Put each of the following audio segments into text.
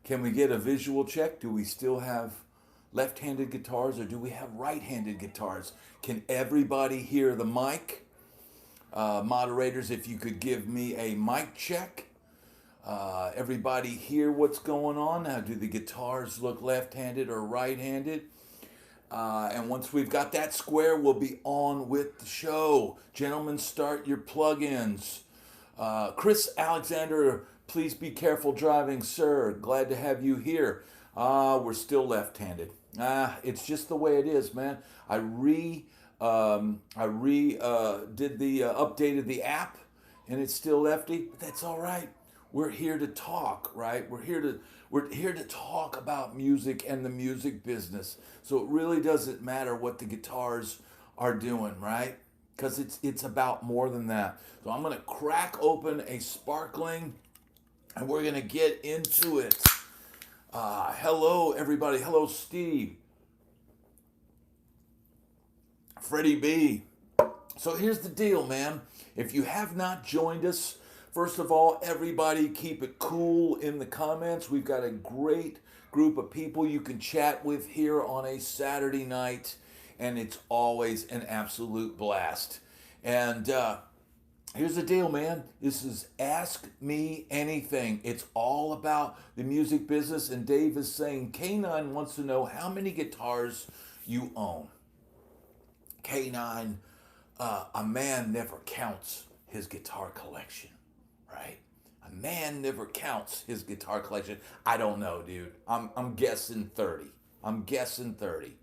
Can we get a visual check? Do we still have left-handed guitars or do we have right-handed guitars? Can everybody hear the mic? Moderators, if you could give me a mic check. Everybody hear what's going on? Now, do the guitars look left-handed or right-handed? And once we've got that square, we'll be on with the show. Gentlemen, start your plugins. Chris Alexander, please be careful driving, sir. Glad to have you here. We're still left-handed. It's just the way it is, man. I did the updated the app, and it's still lefty, but that's all right. We're here to talk, right? We're here to talk about music and the music business. So it really doesn't matter what the guitars are doing, right? Because it's about more than that. So I'm gonna crack open a sparkling, and we're gonna get into it. Hello, everybody. Hello, Steve. Freddie B. So here's the deal, man. If you have not joined us, first of all, everybody keep it cool in the comments. We've got a great group of people you can chat with here on a Saturday night, and it's always an absolute blast. And here's the deal, man. This is Ask Me Anything. It's all about the music business, and Dave is saying K9 wants to know how many guitars you own. K9, a man never counts his guitar collection, right? A man never counts his guitar collection. I don't know, dude. I'm guessing 30. I'm guessing 30.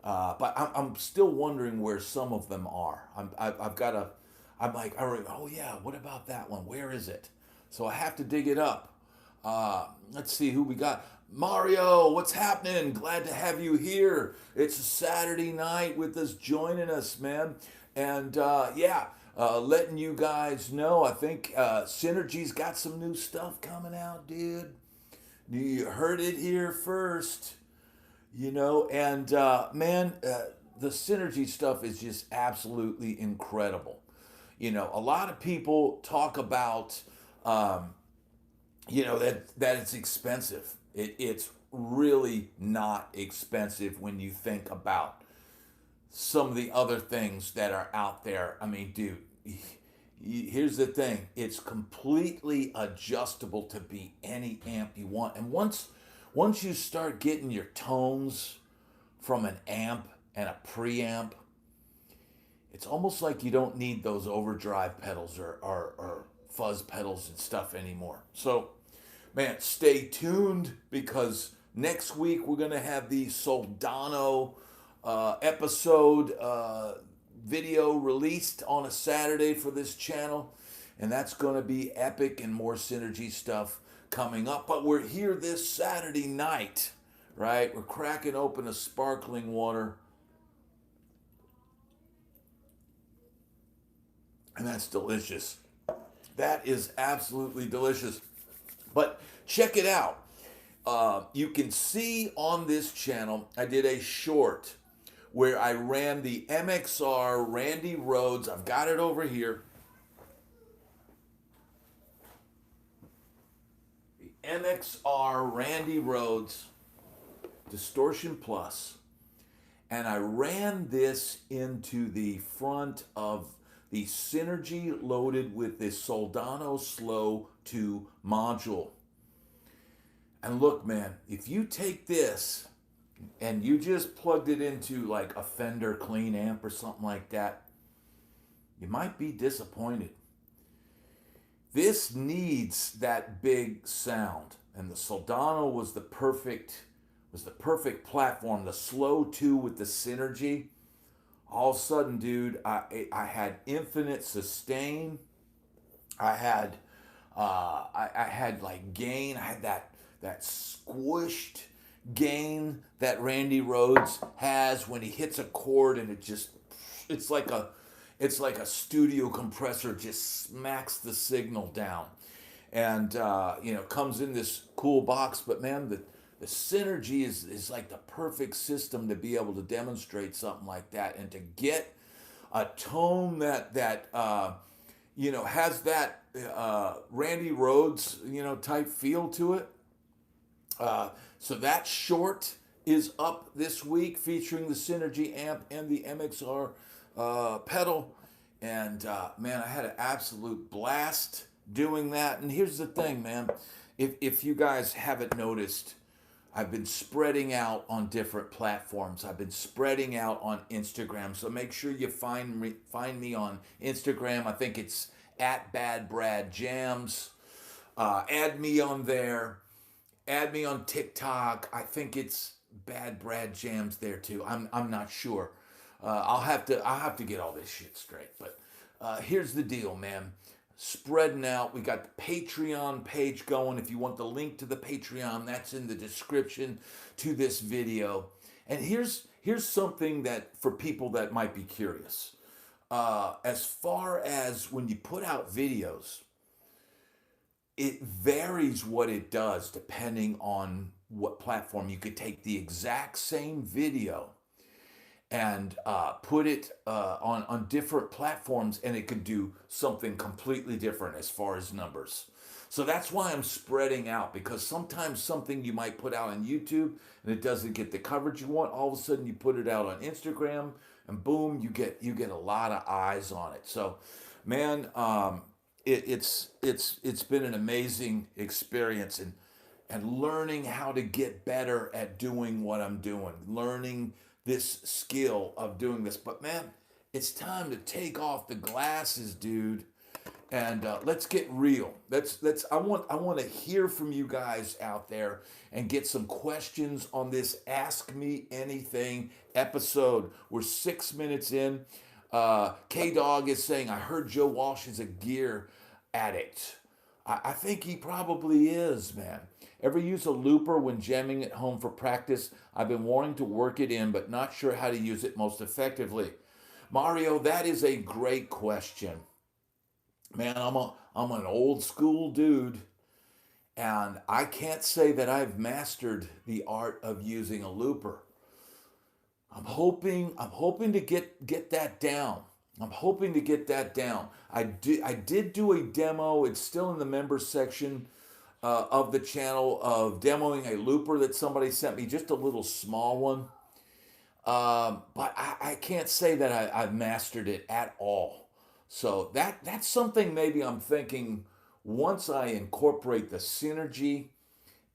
But I'm still wondering where some of them are. I'm like, oh yeah, what about that one? Where is it? So I have to dig it up. Let's see who we got. Mario, what's happening? Glad to have you here. It's a Saturday night with us joining us, man. And letting you guys know, I think Synergy's got some new stuff coming out, dude. You heard it here first, you know. And the Synergy stuff is just absolutely incredible. You know, a lot of people talk about, that it's expensive. It's really not expensive when you think about some of the other things that are out there. I mean, dude, here's the thing. It's completely adjustable to be any amp you want. And once you start getting your tones from an amp and a preamp, it's almost like you don't need those overdrive pedals or fuzz pedals and stuff anymore. So, man, stay tuned because next week we're going to have the Soldano episode video released on a Saturday for this channel. And that's going to be epic and more Synergy stuff coming up. But we're here this Saturday night, right? We're cracking open a sparkling water. And that's delicious. That is absolutely delicious. But check it out. You can see on this channel, I did a short where I ran the MXR Randy Rhoads. I've got it over here. The MXR Randy Rhoads Distortion Plus. And I ran this into the front of the Synergy loaded with this Soldano Slow 2 module. And look, man, if you take this and you just plugged it into like a Fender clean amp or something like that, you might be disappointed. This needs that big sound, and the Soldano was the perfect platform. The Slow 2 with the Synergy. All of a sudden, dude, I had infinite sustain. I had like gain. I had that squished gain that Randy Rhoads has when he hits a chord, and it's like a studio compressor just smacks the signal down, and comes in this cool box. But man, the Synergy is like the perfect system to be able to demonstrate something like that, and to get a tone that has that Randy Rhoads type feel to it. So that short is up this week featuring the Synergy amp and the MXR pedal. And man, I had an absolute blast doing that. And here's the thing, man. If you guys haven't noticed, I've been spreading out on different platforms. I've been spreading out on Instagram. So make sure you find me on Instagram. I think it's at Bad Brad Jams. Add me on there. Add me on TikTok. I think it's Bad Brad Jams there too. I'm not sure. I'll have to get all this shit straight. But here's the deal, man. Spreading out. We got the Patreon page going. If you want the link to the Patreon, that's in the description to this video. And here's something that for people that might be curious. As far as when you put out videos, it varies what it does depending on what platform. You could take the exact same video and put it on different platforms, and it could do something completely different as far as numbers. So that's why I'm spreading out, because sometimes something you might put out on YouTube and it doesn't get the coverage you want. All of a sudden you put it out on Instagram and boom, you get a lot of eyes on it. So, man, it's been an amazing experience, and learning how to get better at doing what I'm doing, learning this skill of doing this. But man, it's time to take off the glasses, dude, and let's get real. I want to hear from you guys out there and get some questions on this Ask Me Anything episode. We're 6 minutes in. K Dog is saying, I heard Joe Walsh is a gear addict. I think he probably is, man. Ever use a looper when jamming at home for practice? I've been wanting to work it in, but not sure how to use it most effectively. Mario, that is a great question. Man, I'm an old school dude, and I can't say that I've mastered the art of using a looper. I'm hoping to get that down. I'm hoping to get that down. I did do a demo. It's still in the members section of the channel of demoing a looper that somebody sent me, just a little small one. But I can't say that I've mastered it at all. So that's something maybe I'm thinking once I incorporate the Synergy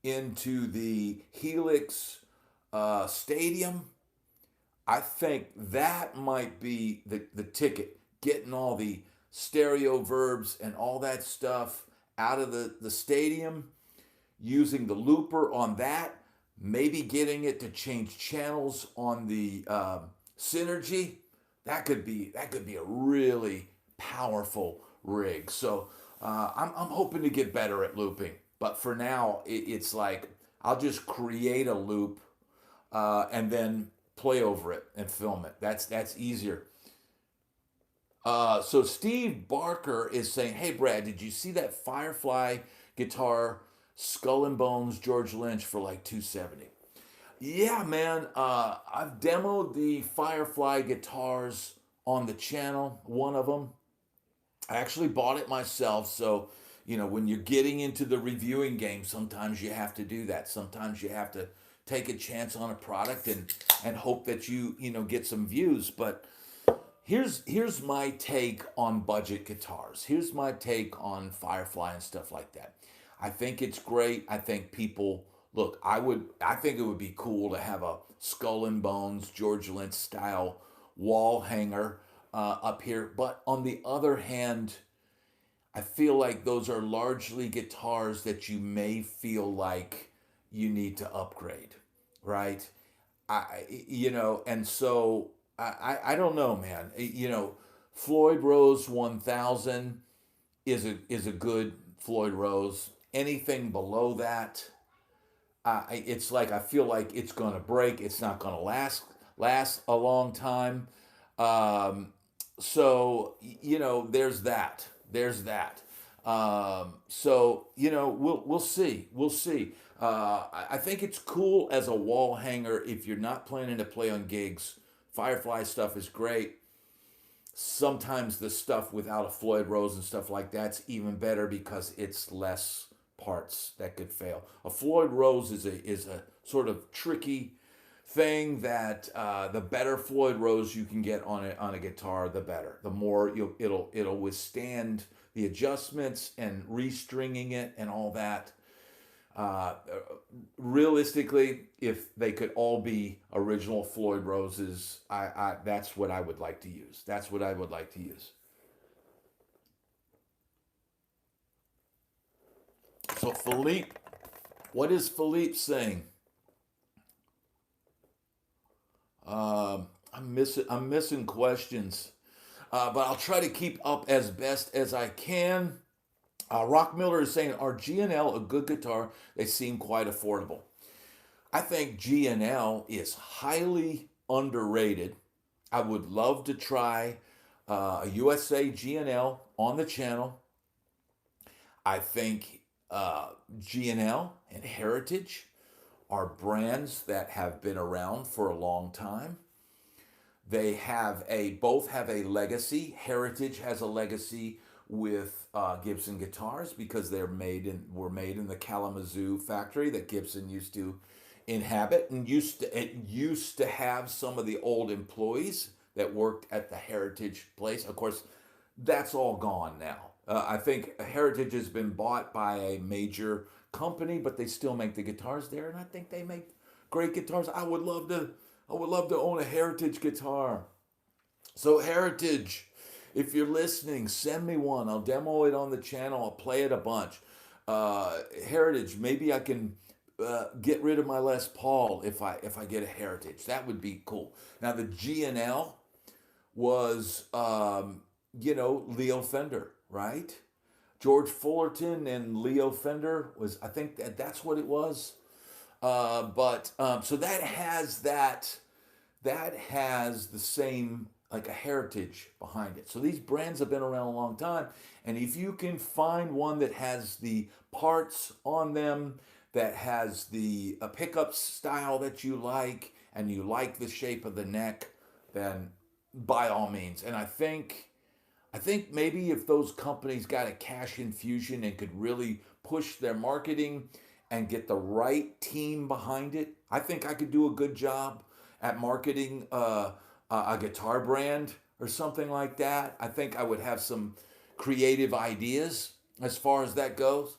into the Helix Stadium. I think that might be the ticket, getting all the stereo verbs and all that stuff out of the stadium, using the looper on that, maybe getting it to change channels on the Synergy. That could be a really powerful rig. So I'm hoping to get better at looping, but for now it's like I'll just create a loop and then play over it and film it. That's easier. So Steve Barker is saying, "Hey Brad, did you see that Firefly guitar, Skull and Bones, George Lynch for like 270?" Yeah, man. I've demoed the Firefly guitars on the channel. One of them, I actually bought it myself. So when you're getting into the reviewing game, sometimes you have to do that. Sometimes you have to take a chance on a product and hope that you get some views. But here's my take on budget guitars. Here's my take on Firefly and stuff like that. I think it's great. I think people look. I think it would be cool to have a Skull and Bones George Lynch style wall hanger up here. But on the other hand, I feel like those are largely guitars that you may feel like you need to upgrade, right? And so I don't know, man. Floyd Rose 1000 is a good Floyd Rose. Anything below that, it's like I feel like it's gonna break. It's not gonna last a long time. So there's that. There's that. So we'll see. We'll see. I think it's cool as a wall hanger if you're not planning to play on gigs. Firefly stuff is great. Sometimes the stuff without a Floyd Rose and stuff like that's even better because it's less parts that could fail. A Floyd Rose is a sort of tricky thing that the better Floyd Rose you can get on a guitar, the better. The more it'll withstand the adjustments and restringing it and all that. Uh, Realistically, if they could all be original Floyd Roses, I that's what I would like to use. That's what I would like to use. So Philippe, what is Philippe saying? I'm missing questions, but I'll try to keep up as best as I can. Rock Miller is saying, "Are G&L a good guitar? They seem quite affordable." I think G&L is highly underrated. I would love to try a USA G&L on the channel. I think G&L and Heritage are brands that have been around for a long time. They have both have a legacy. Heritage has a legacy with Gibson guitars because were made in the Kalamazoo factory that Gibson used to inhabit, and used to have some of the old employees that worked at the Heritage place. Of course, that's all gone now. I think Heritage has been bought by a major company, but they still make the guitars there, and I think they make great guitars. I would love to own a Heritage guitar. So Heritage, if you're listening, send me one. I'll demo it on the channel. I'll play it a bunch. Heritage, maybe I can get rid of my Les Paul if I get a Heritage. That would be cool. Now the G&L was Leo Fender, right? George Fullerton and Leo Fender was, I think that's what it was. But so that has the same, like, a heritage behind it. So these brands have been around a long time, and if you can find one that has the parts on them, that has the pickup style that you like, and you like the shape of the neck, then by all means. And I think maybe if those companies got a cash infusion and could really push their marketing and get the right team behind it, I think I could do a good job at marketing a guitar brand or something like that. I think I would have some creative ideas as far as that goes.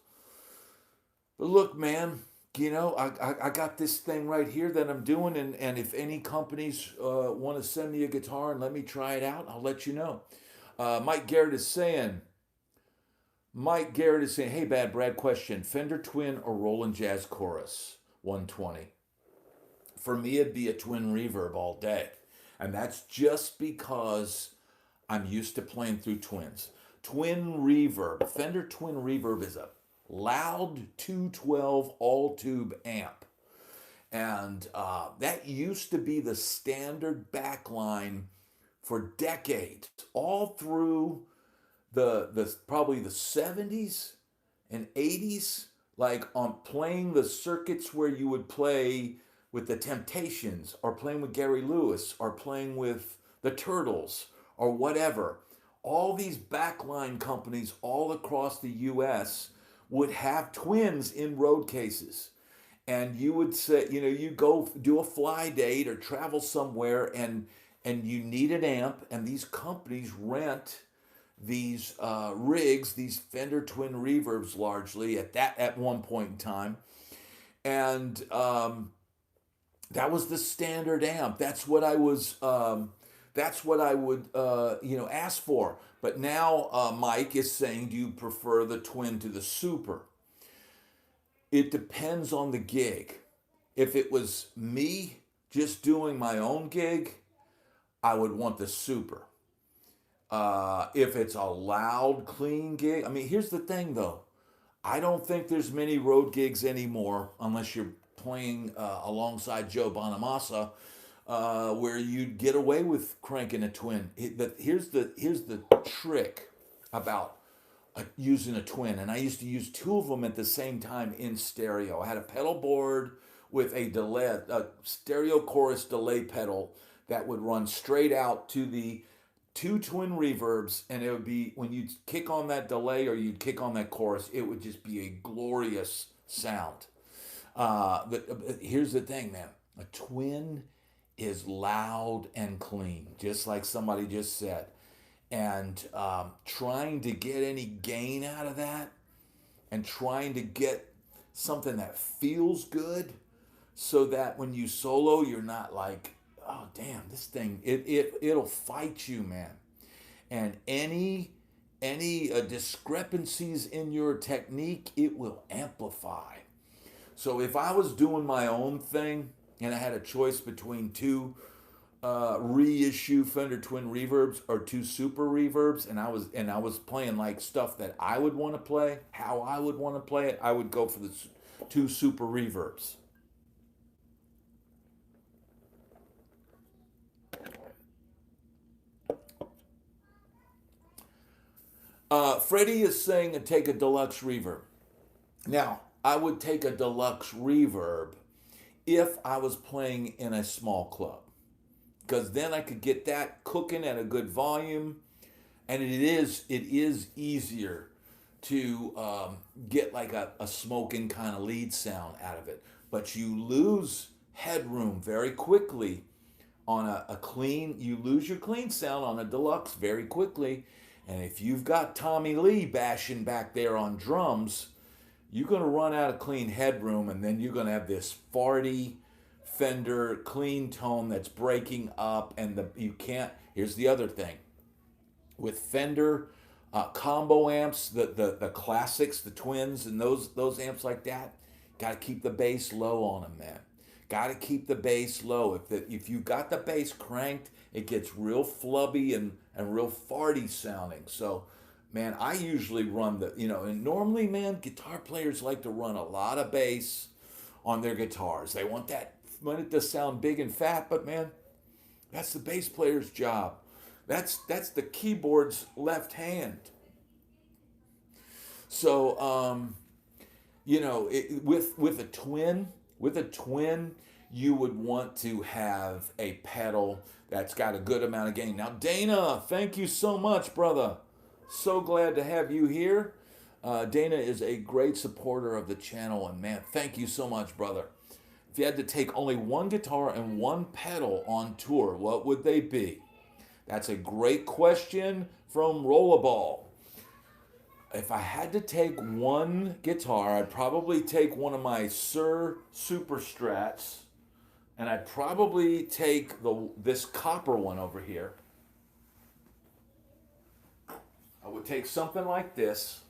But look, man, I got this thing right here that I'm doing, and if any companies want to send me a guitar and let me try it out, I'll let you know. Mike Garrett is saying, "Hey, Bad Brad, question: Fender Twin or Roland Jazz Chorus 120?" For me, it'd be a twin reverb all day. And that's just because I'm used to playing through twins. Twin reverb, Fender Twin Reverb is a loud 212 all tube amp. And that used to be the standard backline for decades, all through the probably the 70s and 80s, like on playing the circuits where you would play with the Temptations, or playing with Gary Lewis, or playing with the Turtles, or whatever. All these backline companies all across the US would have twins in road cases. And you would say, you go do a fly date or travel somewhere, and you need an amp, and these companies rent these rigs, these Fender Twin Reverbs largely at one point in time. And that was the standard amp. That's what I was. That's what I would, ask for. But now Mike is saying, do you prefer the twin to the super? It depends on the gig. If it was me just doing my own gig, I would want the super. If it's a loud, clean gig, I mean, here's the thing though. I don't think there's many road gigs anymore, unless you're playing alongside Joe Bonamassa, where you'd get away with cranking a twin. Here's the trick about using a twin, and I used to use two of them at the same time in stereo. I had a pedal board with a stereo chorus delay pedal that would run straight out to the two twin reverbs, and it would be when you'd kick on that delay or you'd kick on that chorus, it would just be a glorious sound. But here's the thing, man. A twin is loud and clean, just like somebody just said. And trying to get any gain out of that and trying to get something that feels good so that when you solo, you're not like, oh, damn, this thing, it'll fight you, man. And any discrepancies in your technique, it will amplify. So if I was doing my own thing and I had a choice between two reissue Fender twin reverbs or two super reverbs, and I was playing like stuff that I would want to play, how I would want to play it, I would go for the two super reverbs. Freddie is saying to take a deluxe reverb. Now, I would take a deluxe reverb if I was playing in a small club, because then I could get that cooking at a good volume, and it is easier to get like a smoking kind of lead sound out of it. But you lose headroom very quickly on a clean. You lose your clean sound on a deluxe very quickly, and if you've got Tommy Lee bashing back there on drums, you're going to run out of clean headroom, and then you're going to have this farty Fender clean tone that's breaking up, and you can't. Here's the other thing with Fender combo amps, the classics, the twins, and those amps like that. Got to keep the bass low on them, man. Got to keep the bass low. If you got the bass cranked, it gets real flubby and real farty sounding. So, man, I usually run and normally, man, guitar players like to run a lot of bass on their guitars. They want it to sound big and fat, but man, that's the bass player's job. That's the keyboard's left hand. So, with a twin, you would want to have a pedal that's got a good amount of gain. Now, Dana, thank you so much, brother. So glad to have you here. Dana is a great supporter of the channel, and man, thank you so much, brother. If you had to take only one guitar and one pedal on tour, what would they be? That's a great question from Rollerball. If I had to take one guitar, I'd probably take one of my Sir Super Strats, and I'd probably take this copper one over here. I would take something like this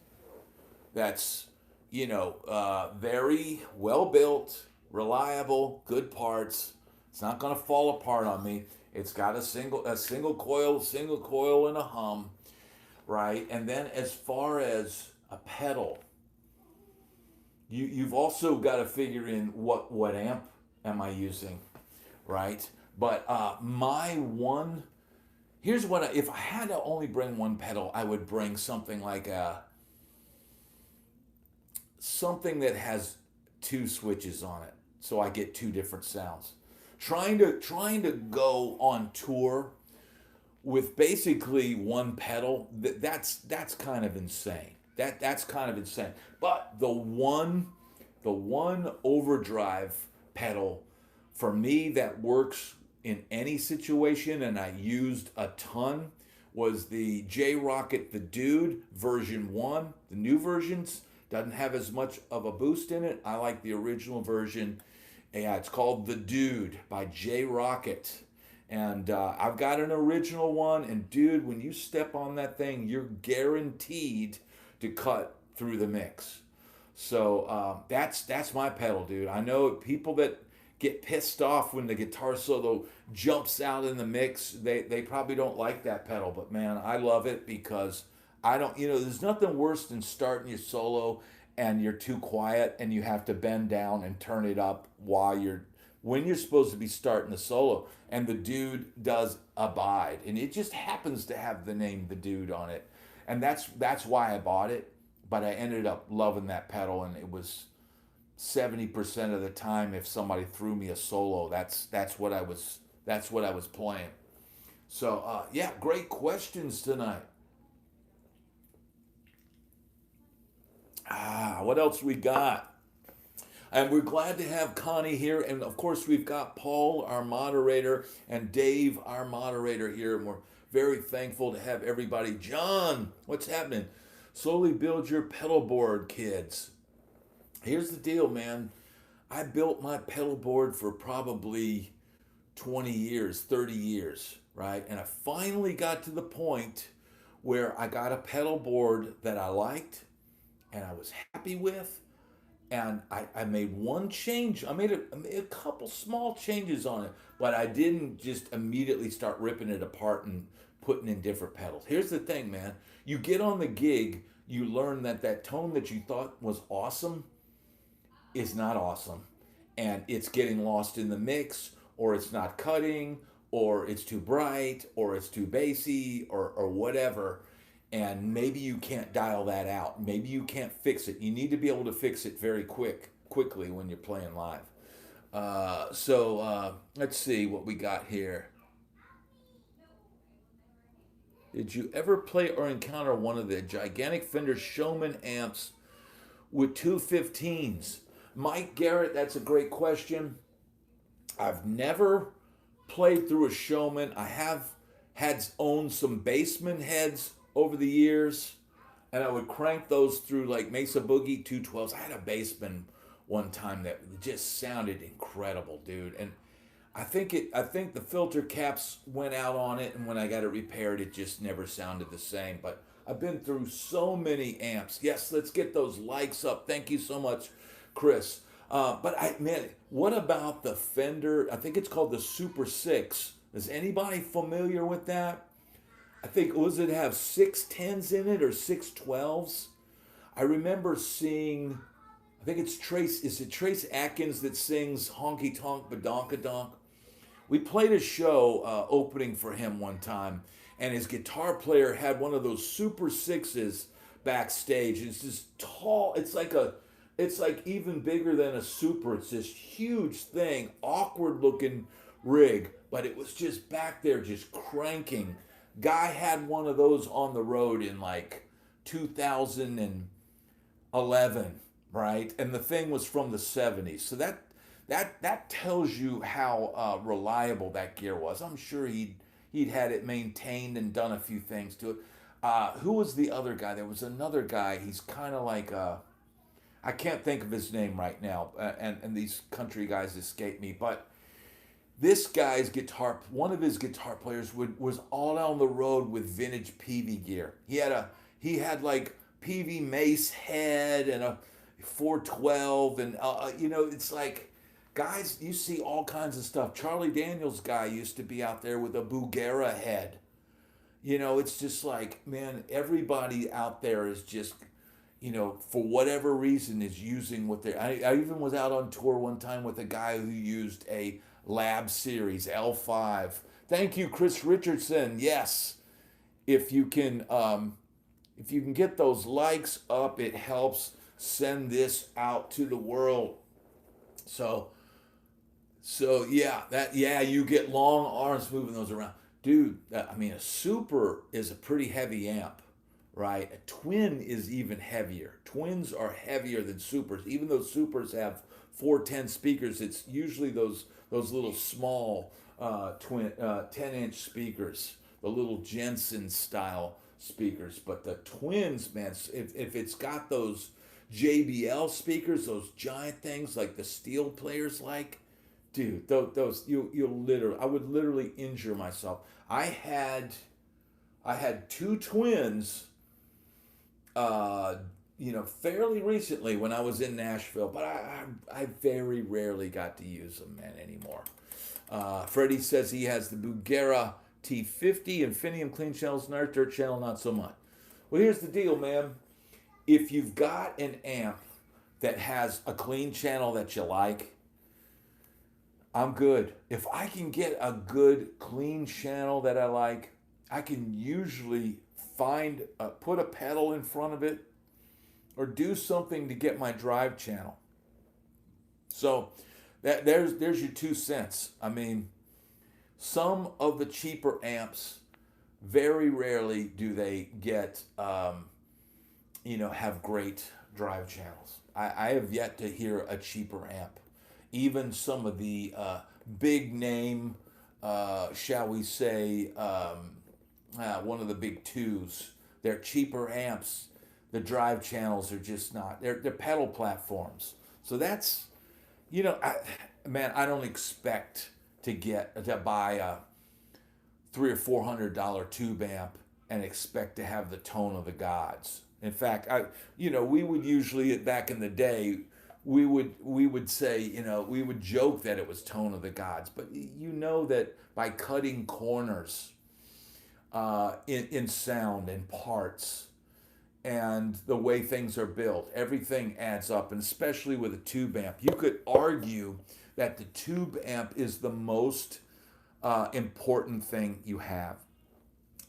that's, very well built, reliable, good parts. It's not going to fall apart on me. It's got a single coil and a hum, right? And then as far as a pedal, you've also got to figure in what amp am I using, right? But here's what if I had to only bring one pedal, I would bring something like something that has two switches on it, so I get two different sounds. Trying to go on tour with basically one pedal, that's kind of insane. That's kind of insane. But the one overdrive pedal for me that works in any situation, and I used a ton, was the J Rocket the Dude version 1. The new versions doesn't have as much of a boost in it. I like the original version. Yeah, it's called The Dude by J Rocket. And I've got an original one, and dude, when you step on that thing, you're guaranteed to cut through the mix. So that's my pedal, dude. I know people that get pissed off when the guitar solo jumps out in the mix. They probably don't like that pedal, but man, I love it because I don't, there's nothing worse than starting your solo and you're too quiet and you have to bend down and turn it up when you're supposed to be starting the solo. And the Dude does Abide, and it just happens to have the name The Dude on it, and that's why I bought it. But I ended up loving that pedal, and it was 70% of the time if somebody threw me a solo, that's what I was playing. So, yeah, great questions tonight. What else we got? And we're glad to have Connie here. And of course, we've got Paul, our moderator, and Dave, our moderator here. And we're very thankful to have everybody. John, what's happening? Slowly build your pedal board, kids. Here's the deal, man. I built my pedal board for probably 20 years, 30 years, right? And I finally got to the point where I got a pedal board that I liked and I was happy with. And I made one change. I made a couple small changes on it, but I didn't just immediately start ripping it apart and putting in different pedals. Here's the thing, man. You get on the gig, you learn that that tone that you thought was awesome is not awesome, and it's getting lost in the mix, or it's not cutting, or it's too bright, or it's too bassy, or whatever. And maybe you can't dial that out. Maybe you can't fix it. You need to be able to fix it very quickly when you're playing live. Let's see what we got here. Did you ever play or encounter one of the gigantic Fender Showman amps with two 15s? Mike Garrett, that's a great question. I've never played through a Showman. I have had owned some Bassman heads over the years, and I would crank those through like Mesa Boogie 212s. I had a Bassman one time that just sounded incredible, dude. And I think the filter caps went out on it, and when I got it repaired, it just never sounded the same. But I've been through so many amps. Yes, let's get those likes up. Thank you so much, Chris. Man, what about the Fender? I think it's called the Super 6. Is anybody familiar with that? I think, was it have 610s in it or 612s? I remember seeing, I think it's is it Trace Atkins that sings Honky Tonk Badonkadonk? We played a show opening for him one time, and his guitar player had one of those Super 6s backstage. It's this tall, it's like even bigger than a Super. It's this huge thing, awkward looking rig, but it was just back there just cranking. Guy had one of those on the road in like 2011, right? And the thing was from the 70s. So that tells you how reliable that gear was. I'm sure he'd had it maintained and done a few things to it. Who was the other guy? There was another guy. He's kind of like I can't think of his name right now, and these country guys escape me. But this guy's guitar, one of his guitar players was all down the road with vintage Peavey gear. He had like Peavey Mace head and a 412, and it's like, guys, you see all kinds of stuff. Charlie Daniels' guy used to be out there with a Bugera head. It's just like, man, everybody out there is just, for whatever reason is using what they. I even was out on tour one time with a guy who used a Lab Series L5. Thank you, Chris Richardson. Yes, if you can get those likes up, it helps send this out to the world. So yeah, you get long arms moving those around, dude. A Super is a pretty heavy amp, right? A twin is even heavier. Twins are heavier than Supers, even though Supers have 410 speakers. It's usually those little small 10-inch speakers, the little Jensen style speakers. But the twins, man, if it's got those JBL speakers, those giant things like the steel players like, dude, those I would literally injure myself. I had two twins, fairly recently when I was in Nashville, but I very rarely got to use them, man, anymore. Freddie says he has the Bugera T50, Infinium clean channels, Nart Dirt channel, not so much. Well, here's the deal, man. If you've got an amp that has a clean channel that you like, I'm good. If I can get a good clean channel that I like, I can usually put a pedal in front of it or do something to get my drive channel. So there's your 2 cents. some of the cheaper amps, very rarely do they get, have great drive channels. I have yet to hear a cheaper amp. Even some of the big name, shall we say, one of the big twos, they're cheaper amps. The drive channels are just not. They're pedal platforms. So that's, I don't expect to buy a $300 or $400 tube amp and expect to have the tone of the gods. In fact, we would usually back in the day, we would say, we would joke that it was tone of the gods, but that by cutting corners in sound and parts and the way things are built, everything adds up, and especially with a tube amp. You could argue that the tube amp is the most important thing you have.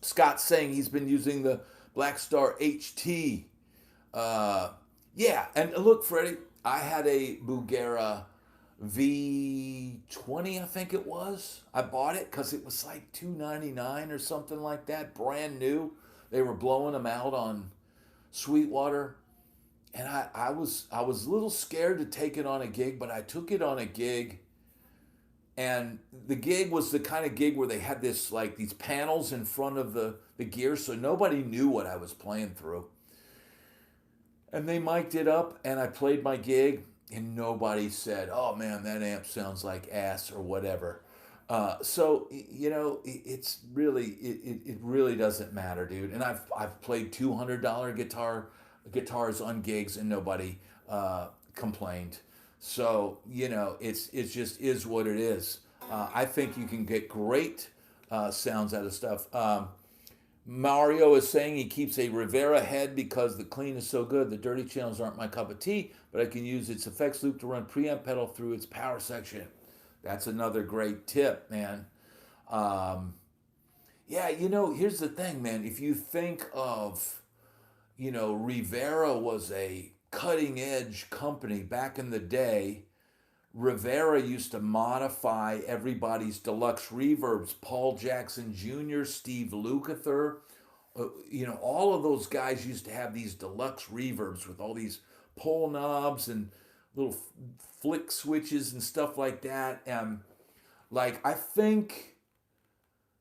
Scott's saying he's been using the Blackstar HT. Yeah, and look, Freddie, I had a Bugera V20, I think it was. I bought it because it was like $299 or something like that, brand new. They were blowing them out on Sweetwater, and I was a little scared to take it on a gig, but I took it on a gig. And the gig was the kind of gig where they had these panels in front of the gear, so nobody knew what I was playing through. And they mic'd it up, and I played my gig, and nobody said, "Oh man, that amp sounds like ass" or whatever. So it's really it really doesn't matter, dude. And I've played $200 guitars on gigs, and nobody complained. So it's just is what it is. I think you can get great sounds out of stuff. Mario is saying he keeps a Rivera head because the clean is so good. The dirty channels aren't my cup of tea, but I can use its effects loop to run preamp pedal through its power section. That's another great tip, man. Here's the thing, man. If you think of, Rivera was a cutting edge company back in the day. Rivera used to modify everybody's deluxe reverbs. Paul Jackson Jr., Steve Lukather, all of those guys used to have these deluxe reverbs with all these pull knobs and little flick switches and stuff like that. And I think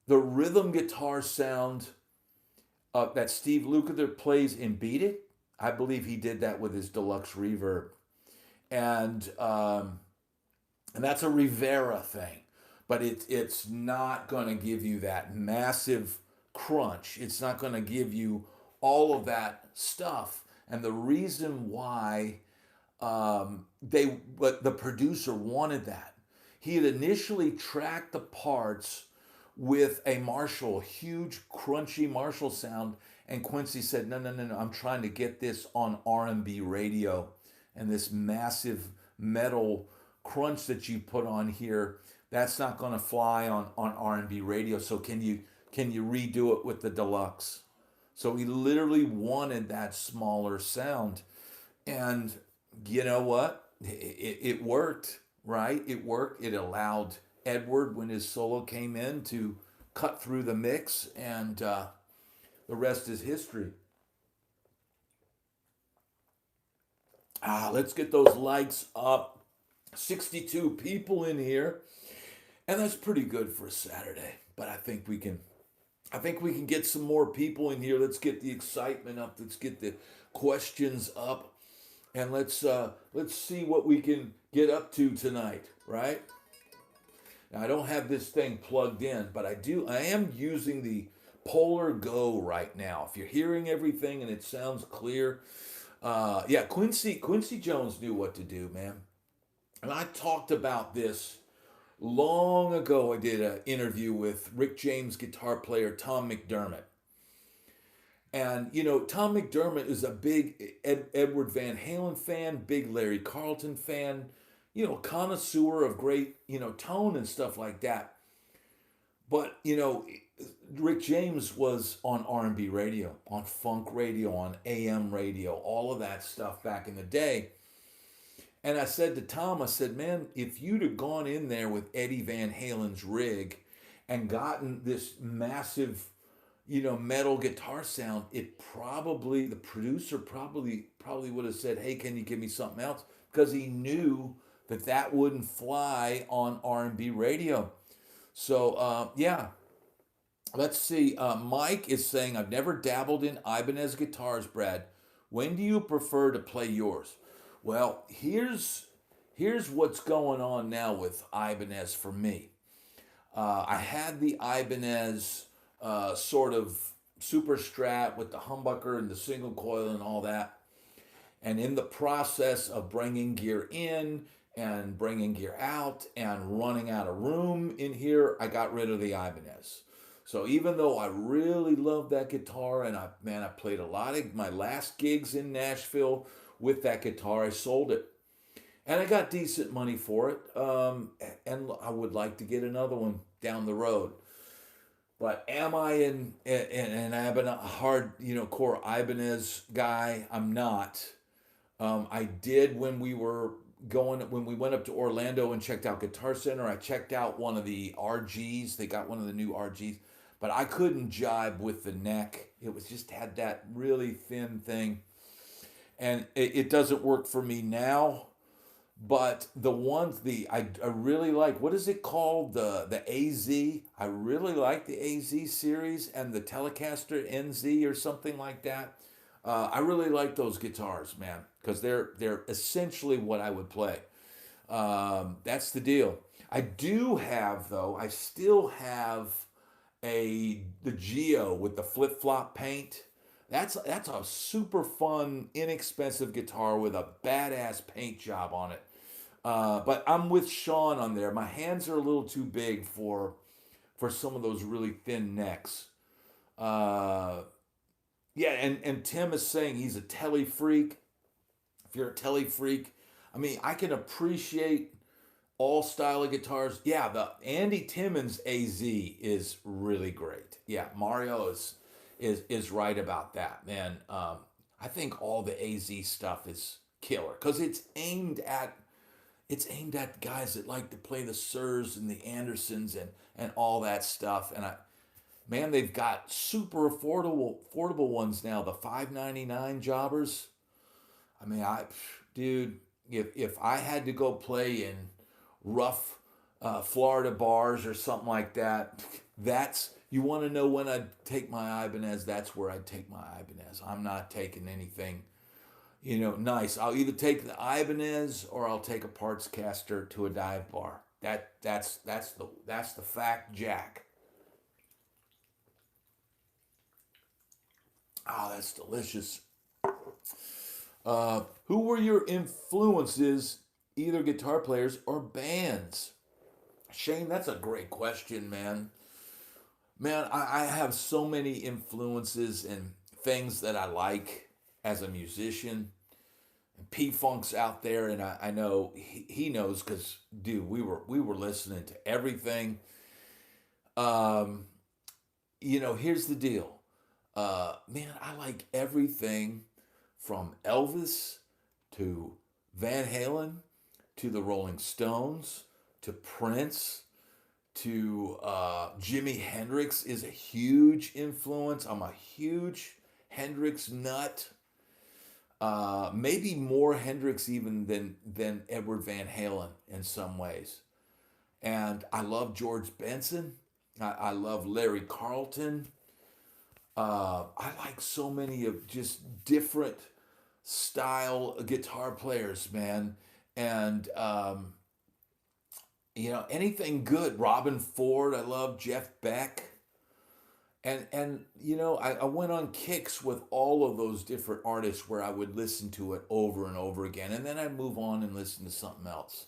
the rhythm guitar sound that Steve Lukather plays in Beat It, I believe he did that with his deluxe reverb. And that's a Rivera thing. But it's not going to give you that massive crunch. It's not going to give you all of that stuff. And the reason why the producer wanted that, he had initially tracked the parts with a Marshall, huge crunchy Marshall sound, and Quincy said, no, I'm trying to get this on R&B radio, and this massive metal crunch that you put on here, that's not going to fly on R&B radio, so can you redo it with the deluxe? So he literally wanted that smaller sound, and you know what? It worked, right? It worked. It allowed Edward, when his solo came in, to cut through the mix, and the rest is history. Let's get those likes up. 62 people in here, and that's pretty good for a Saturday. But I think we can get some more people in here. Let's get the excitement up. Let's get the questions up, and let's see what we can get up to tonight, right? Now, I don't have this thing plugged in, but I am using the Polar Go right now. If you're hearing everything and it sounds clear, Quincy Jones knew what to do, man. And I talked about this long ago. I did an interview with Rick James guitar player Tom McDermott. And, Tom McDermott is a big Edward Van Halen fan, big Larry Carlton fan, connoisseur of great, tone and stuff like that. But, Rick James was on R&B radio, on funk radio, on AM radio, all of that stuff back in the day. And I said to Tom, man, if you'd have gone in there with Eddie Van Halen's rig and gotten this massive, metal guitar sound, it probably the producer probably would have said, "Hey, can you give me something else?" Because he knew that that wouldn't fly on R&B radio. So yeah, let's see. Mike is saying, "I've never dabbled in Ibanez guitars, Brad. When do you prefer to play yours?" Well, here's what's going on now with Ibanez for me. I had the Ibanez sort of super strat with the humbucker and the single coil and all that. And in the process of bringing gear in and bringing gear out and running out of room in here, I got rid of the Ibanez. So even though I really love that guitar, and I played a lot of my last gigs in Nashville with that guitar, I sold it. And I got decent money for it. And I would like to get another one down the road. But am I an Ibanez, hard, core Ibanez guy? I'm not. I did when we went up to Orlando and checked out Guitar Center. I checked out one of the RGs. They got one of the new RGs, but I couldn't jibe with the neck. It was just had that really thin thing, and it doesn't work for me now. But the ones I really like, what is it called, the AZ? I really like the AZ series and the Telecaster NZ or something like that. I really like those guitars, man, because they're essentially what I would play. That's the deal. I do have though. I still have the Geo with the flip flop paint. That's a super fun, inexpensive guitar with a badass paint job on it. But I'm with Sean on there. My hands are a little too big for some of those really thin necks. Uh, yeah, and Tim is saying he's a telly freak. If you're a telly freak, I mean, I can appreciate all style of guitars. Yeah, the Andy Timmons AZ is really great. Yeah, Mario is right about that, man. I think all the AZ stuff is killer because it's aimed at guys that like to play the Sirs and the Andersons and all that stuff. And man, they've got super affordable ones now. The 599 jobbers. I mean, dude, if I had to go play in rough Florida bars or something like that, that's you want to know when I'd take my Ibanez. That's where I'd take my Ibanez. I'm not taking anything, nice. I'll either take the Ibanez or I'll take a parts caster to a dive bar. That's the fact, Jack. Oh, that's delicious. Who were your influences, either guitar players or bands? Shane, that's a great question, man. Man, I have so many influences and things that I like as a musician. And P Funk's out there, and I know he knows because, dude, we were listening to everything. Um, here's the deal. Man, I like everything from Elvis to Van Halen to the Rolling Stones to Prince to Jimi Hendrix is a huge influence. I'm a huge Hendrix nut. Maybe more Hendrix even than Edward Van Halen in some ways. And I love George Benson. I love Larry Carlton. I like so many of just different style guitar players, man. And anything good. Robin Ford, I love Jeff Beck. And I went on kicks with all of those different artists where I would listen to it over and over again, and then I'd move on and listen to something else.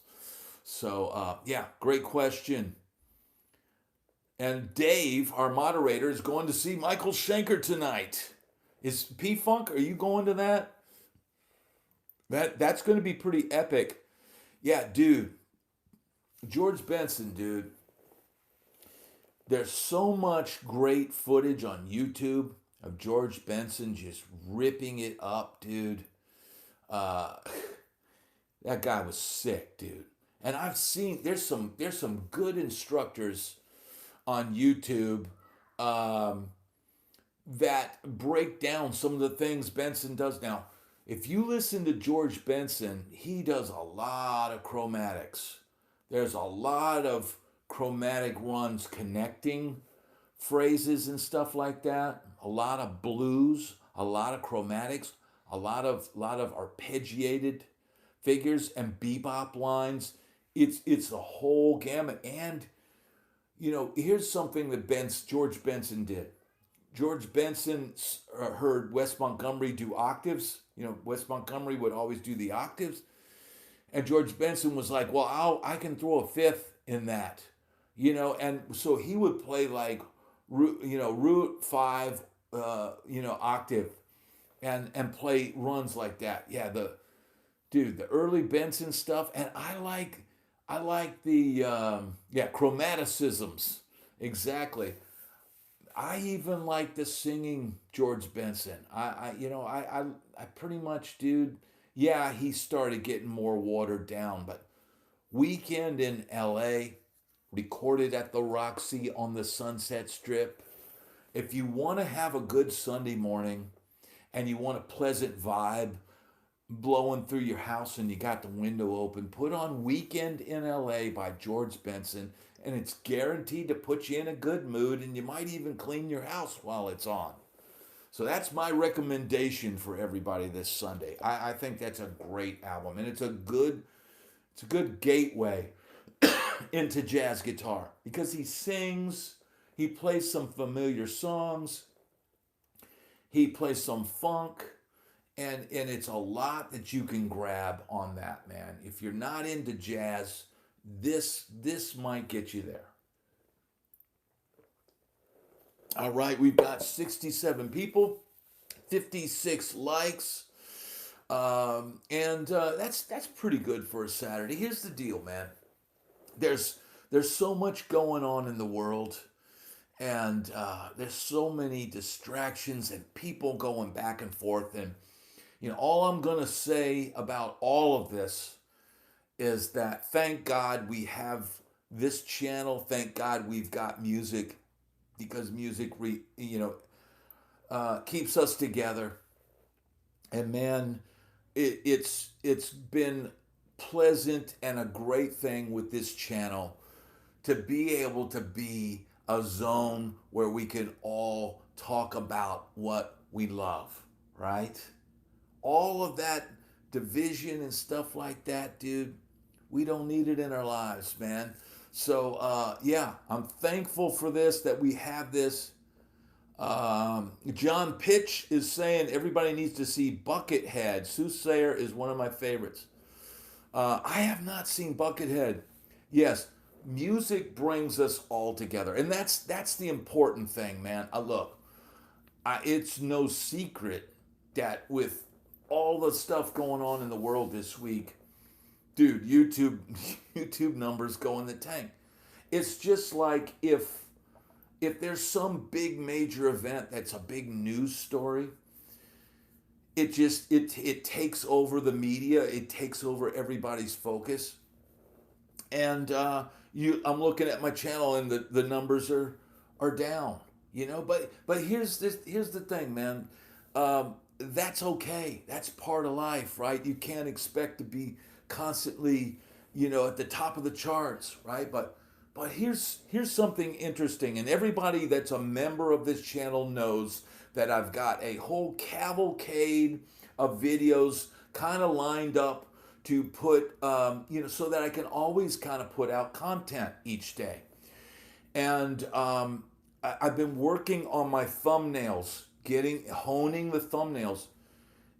So yeah, great question. And Dave, our moderator, is going to see Michael Schenker tonight. Is P Funk? Are you going to that? That's going to be pretty epic. Yeah, dude. George Benson, dude. There's so much great footage on YouTube of George Benson just ripping it up, dude. Uh, that guy was sick, dude. And I've seen there's some good instructors on YouTube um, that break down some of the things Benson does. Now, if you listen to George Benson, he does a lot of chromatics. There's a lot of chromatic runs connecting phrases and stuff like that. A lot of blues, a lot of chromatics, a lot of arpeggiated figures and bebop lines. It's a whole gamut. And here's something that George Benson did. George Benson heard Wes Montgomery do octaves. Wes Montgomery would always do the octaves. And George Benson was like, well, I can throw a fifth in that. And so he would play like, root 5, octave and play runs like that. Yeah, the early Benson stuff. And I like the, chromaticisms. Exactly. I even like the singing George Benson. I pretty much, dude. Yeah, he started getting more watered down, but Weekend in L.A. recorded at the Roxy on the Sunset Strip. If you want to have a good Sunday morning and you want a pleasant vibe blowing through your house and you got the window open, put on Weekend in L.A. by George Benson, and it's guaranteed to put you in a good mood, and you might even clean your house while it's on. So that's my recommendation for everybody this Sunday. I think that's a great album, and it's a good gateway into jazz guitar because he sings, he plays some familiar songs, he plays some funk, and it's a lot that you can grab on that, man. If you're not into jazz, this might get you there. All right, we've got 67 people, 56 likes, and that's pretty good for a Saturday. Here's the deal, man. There's so much going on in the world, and there's so many distractions and people going back and forth. And all I'm gonna say about all of this is that thank God we have this channel. Thank God we've got music, because music keeps us together. And man, it's been pleasant and a great thing with this channel to be able to be a zone where we can all talk about what we love, right? All of that division and stuff like that, dude, we don't need it in our lives, man. So, I'm thankful for this, that we have this. John Pitch is saying everybody needs to see Buckethead. Soothsayer is one of my favorites. I have not seen Buckethead. Yes, music brings us all together, and that's the important thing, man. Look, it's no secret that with all the stuff going on in the world this week, dude, YouTube numbers go in the tank. It's just like if there's some big major event that's a big news story, it takes over the media, it takes over everybody's focus. And I'm looking at my channel and the numbers are down, but here's the thing, man. That's okay. That's part of life, right? You can't expect to be constantly, at the top of the charts, right? But here's something interesting, and everybody that's a member of this channel knows that I've got a whole cavalcade of videos kind of lined up to put, so that I can always kind of put out content each day. And I've been working on my thumbnails, honing the thumbnails,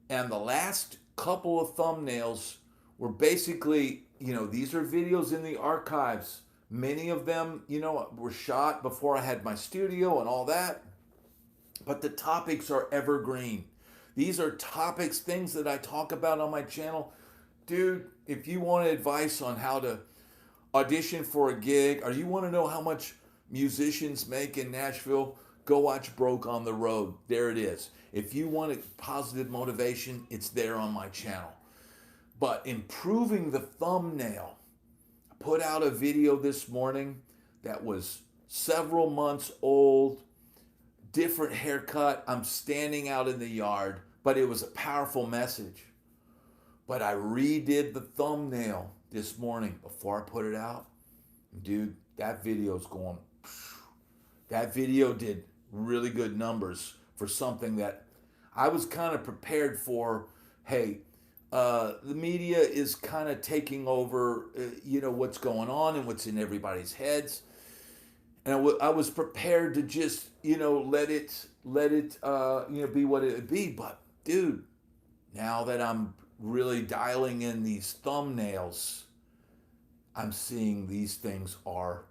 and the last couple of thumbnails were basically, these are videos in the archives. Many of them, were shot before I had my studio and all that. But the topics are evergreen. These are topics, things that I talk about on my channel. Dude, if you want advice on how to audition for a gig, or you want to know how much musicians make in Nashville, go watch Broke on the Road. There it is. If you want positive motivation, it's there on my channel. But improving the thumbnail, I put out a video this morning that was several months old, different haircut. I'm standing out in the yard, but it was a powerful message. But I redid the thumbnail this morning before I put it out. Dude, that video's going, that video did really good numbers for something that I was kind of prepared for. Hey, the media is kind of taking over, what's going on and what's in everybody's heads. And I was prepared to just, let it, be what it would be. But dude, now that I'm really dialing in these thumbnails, I'm seeing these things are,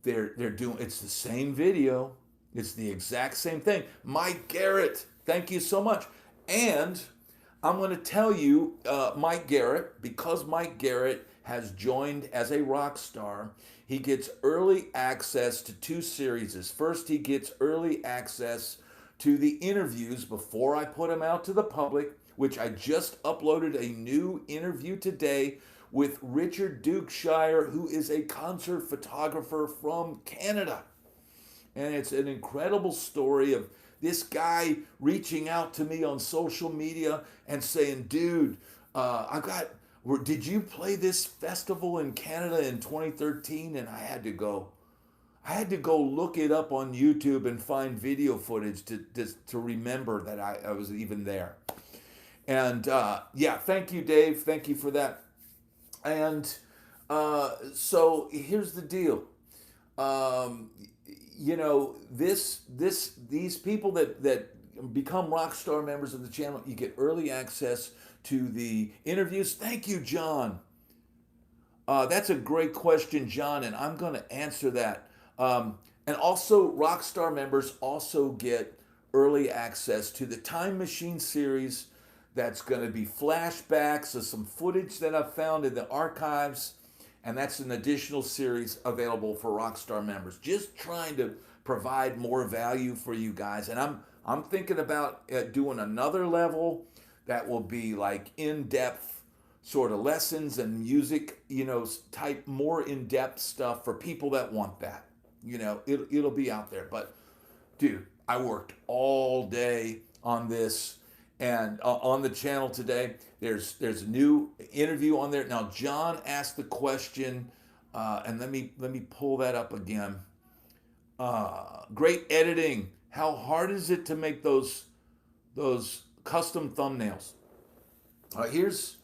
they're doing, it's the same video. It's the exact same thing. Mike Garrett, thank you so much. And I'm going to tell you, Mike Garrett, because Mike Garrett has joined as a rock star, he gets early access to 2 series. First, he gets early access to the interviews before I put them out to the public, which I just uploaded a new interview today with Richard Dukeshire, who is a concert photographer from Canada. And it's an incredible story of this guy reaching out to me on social media and saying, dude, did you play this festival in Canada in 2013? And I had to go look it up on YouTube and find video footage to remember that I was even there. And thank you, Dave. Thank you for that. And so here's the deal. These people that become rock star members of the channel, you get early access to the interviews. Thank you, John. That's a great question, John, and I'm going to answer that. And also, rock star members also get early access to the Time Machine series. That's going to be flashbacks of some footage that I've found in the archives. And that's an additional series available for Rockstar members. Just trying to provide more value for you guys. And I'm thinking about doing another level that will be like in-depth sort of lessons and music, type more in-depth stuff for people that want that. It'll be out there. But dude, I worked all day on this. And on the channel today, there's a new interview on there. Now, John asked the question, and let me pull that up again. Great editing. How hard is it to make those custom thumbnails? Here's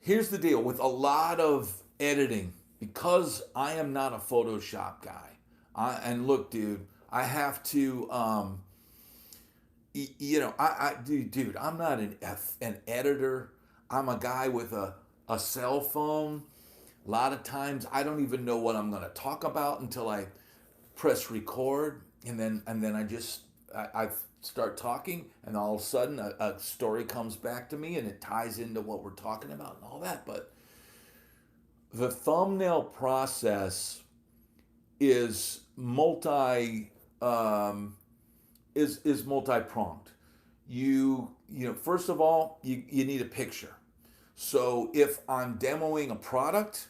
the deal with a lot of editing, because I am not a Photoshop guy. And look, dude, I have to. Dude, I'm not an editor. I'm a guy with a cell phone. A lot of times I don't even know what I'm going to talk about until I press record, and then I start talking, and all of a sudden a story comes back to me and it ties into what we're talking about and all that. But the thumbnail process is is multi-pronged. First of all, you need a picture. So if I'm demoing a product,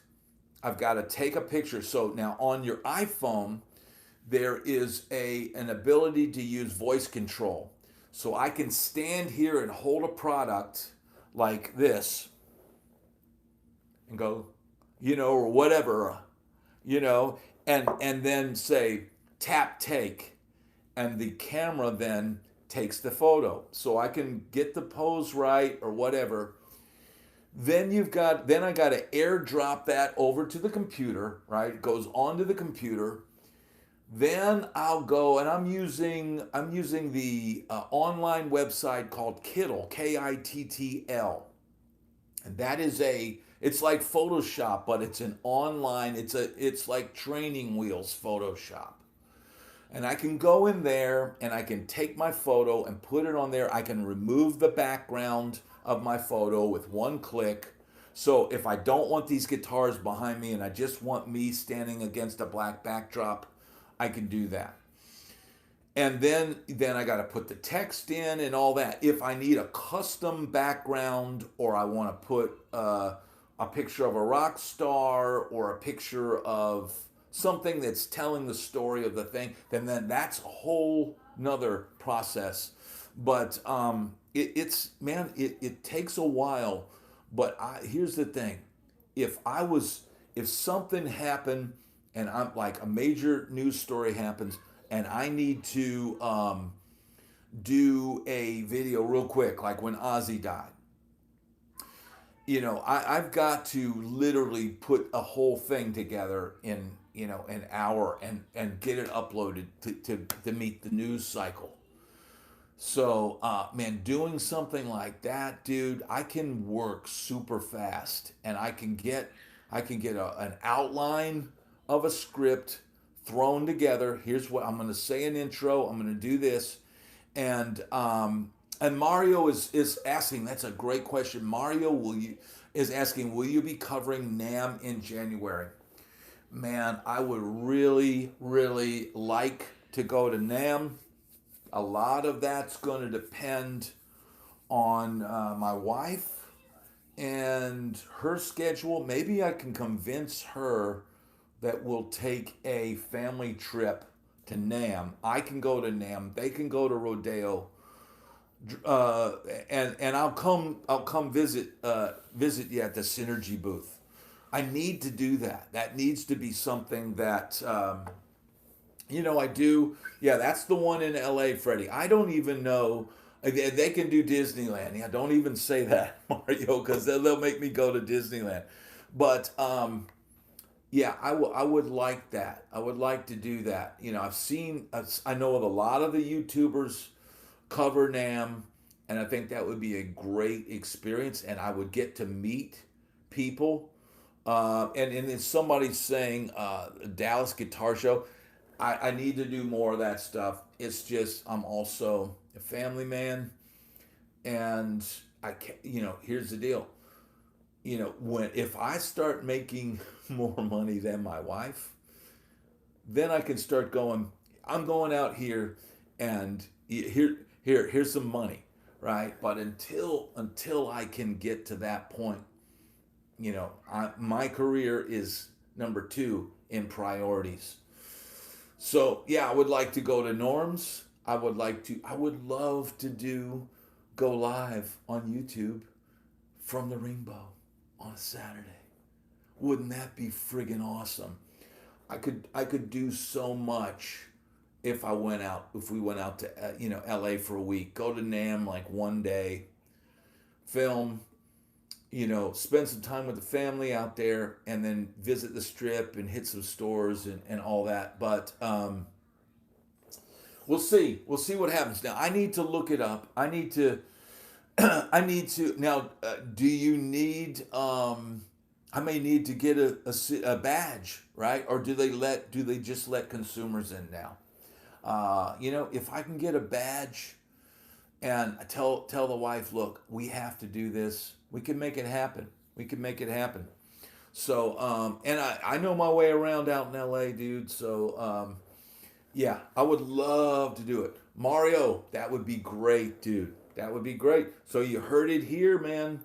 I've got to take a picture. So now on your iPhone, there is an ability to use voice control. So I can stand here and hold a product like this and go, or whatever, and then say tap take. And the camera then takes the photo. So I can get the pose right or whatever. Then I got to airdrop that over to the computer, right? It goes onto the computer. Then I'll go, and I'm using the online website called Kittl, Kittl. And that is it's like Photoshop, but it's an online, it's like training wheels Photoshop. And I can go in there and I can take my photo and put it on there. I can remove the background of my photo with one click. So if I don't want these guitars behind me and I just want me standing against a black backdrop, I can do that. And then I got to put the text in and all that. If I need a custom background, or I want to put a picture of a rock star or a picture of something that's telling the story of the thing, then that's a whole nother process. But it's man, it takes a while. But here's the thing: if I was, if something happened, and I'm like, a major news story happens, and I need to do a video real quick, like when Ozzy died. I've got to literally put a whole thing together in, an hour, and get it uploaded to meet the news cycle. So, man, doing something like that, dude, I can work super fast, and I can get an outline of a script thrown together. Here's what I'm going to say: an intro. I'm going to do this, and Mario is asking. That's a great question. Mario, is asking, will you be covering NAMM in January? Man, I would really, really like to go to NAMM. A lot of that's going to depend on my wife and her schedule. Maybe I can convince her that we'll take a family trip to NAMM. I can go to NAMM. They can go to Rodeo. Uh, and I'll come visit you at the Synergy booth. I need to do that. That needs to be something that I do. Yeah, that's the one in LA, Freddie. I don't even know. They can do Disneyland. Yeah, don't even say that, Mario, because they'll make me go to Disneyland. But yeah, I would like that. I would like to do that. I know of a lot of the YouTubers cover NAMM, and I think that would be a great experience, and I would get to meet people. And then somebody's saying Dallas Guitar Show. I need to do more of that stuff. It's just I'm also a family man, and I can't, here's the deal. When if I start making more money than my wife, then I can start going. I'm going out here, and here's some money, right? But until I can get to that point, my career is number two in priorities. So yeah, I would like to go to Norms. I would love to go live on YouTube from the Rainbow on a Saturday. Wouldn't that be friggin' awesome? I could do so much if we went out to LA for a week, go to NAMM like one day, film, spend some time with the family out there, and then visit the strip and hit some stores and all that. But we'll see what happens. Now I need to look it up. I need to I need to now. Do you need? I may need to get a badge, right? Or do they just let consumers in now? If I can get a badge and tell the wife, look, we have to do this. We can make it happen. We can make it happen. So, and I know my way around out in LA, dude. So, yeah, I would love to do it. Mario, that would be great, dude. That would be great. So you heard it here, man.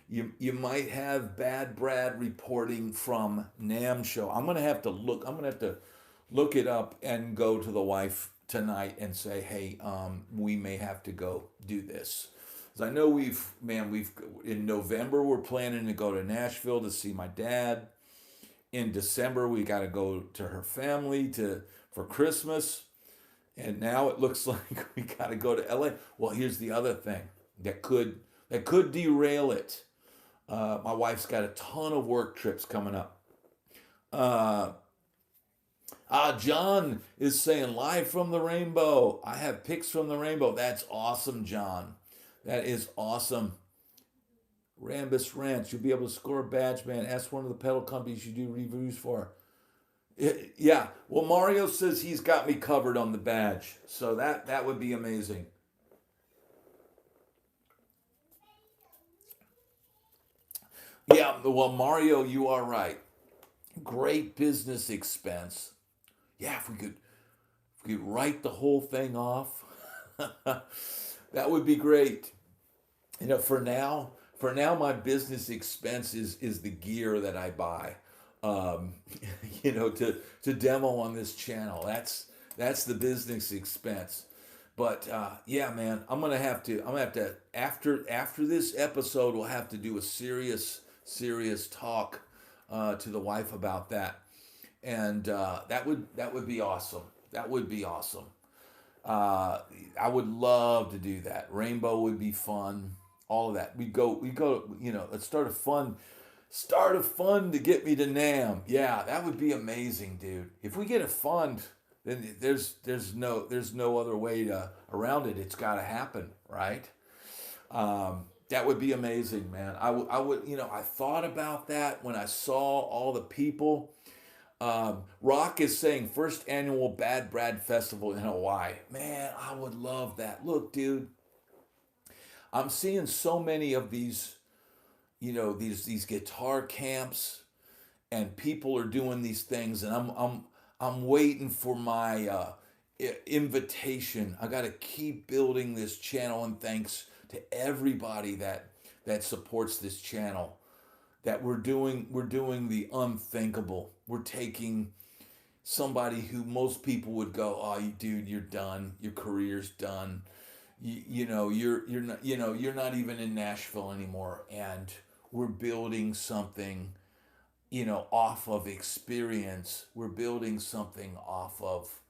You might have Bad Brad reporting from NAMM show. I'm gonna have to look. I'm gonna have to look it up and go to the wife tonight and say, hey, we may have to go do this. 'Cause I know we've in November we're planning to go to Nashville to see my dad. In December we got to go to her family for Christmas, and now it looks like we got to go to LA. Well, here's the other thing that could derail it. My wife's got a ton of work trips coming up. Uh, John is saying live from the Rainbow. I have pics from the Rainbow. That's awesome, John. That is awesome. Rambus Ranch. You'll be able to score a badge, man. Ask one of the pedal companies you do reviews for. Yeah. Well, Mario says he's got me covered on the badge, so that would be amazing. Yeah. Well, Mario, you are right. Great business expense. Yeah, if we could write the whole thing off, that would be great. For now, my business expense is the gear that I buy. Um, to demo on this channel. That's the business expense. But yeah, man, I'm gonna have to after this episode, we'll have to do a serious talk to the wife about that, and that would be awesome. That would be awesome. I would love to do that. Rainbow would be fun. All of that. We go. Let's start a fund to get me to NAMM. Yeah, that would be amazing, dude. If we get a fund, then there's no other way around it. It's got to happen, right? That would be amazing, man. I would. I thought about that when I saw all the people. Rock is saying first annual Bad Brad Festival in Hawaii. Man, I would love that. Look, dude, I'm seeing so many of these, these guitar camps, and people are doing these things, and I'm waiting for my invitation. I got to keep building this channel, and thanks to everybody that supports this channel. That we're doing the unthinkable. We're taking somebody who most people would go, "Oh, dude, you're done. Your career's done. You're not even in Nashville anymore." And we're building something, off of experience. We're building something off of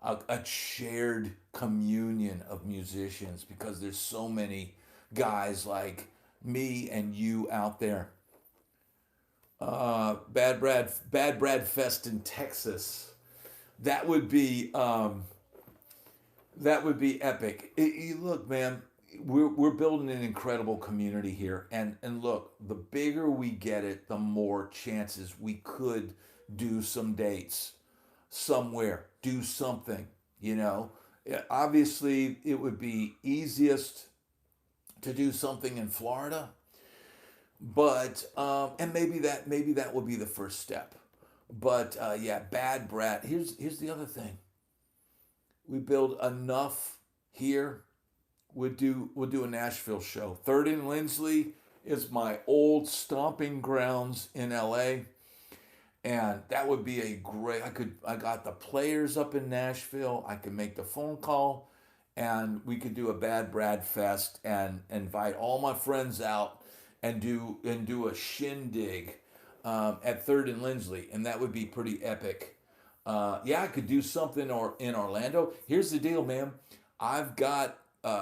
a shared communion of musicians, because there's so many guys like me and you out there. Bad Brad Fest in Texas. That would be epic. Look, man, we're building an incredible community here, and look, the bigger we get it, the more chances we could do some dates somewhere, do something. Yeah, obviously, it would be easiest to do something in Florida, but and maybe that will be the first step. But yeah, Bad Brat. Here's the other thing. We build enough here. We'll do a Nashville show. Third and Lindsley is my old stomping grounds in LA, and that would be a great. I got the players up in Nashville. I could make the phone call, and we could do a Bad Brad Fest and invite all my friends out and do a shindig at Third and Lindsley, and that would be pretty epic. Yeah, I could do something in Orlando. Here's the deal, man. I've got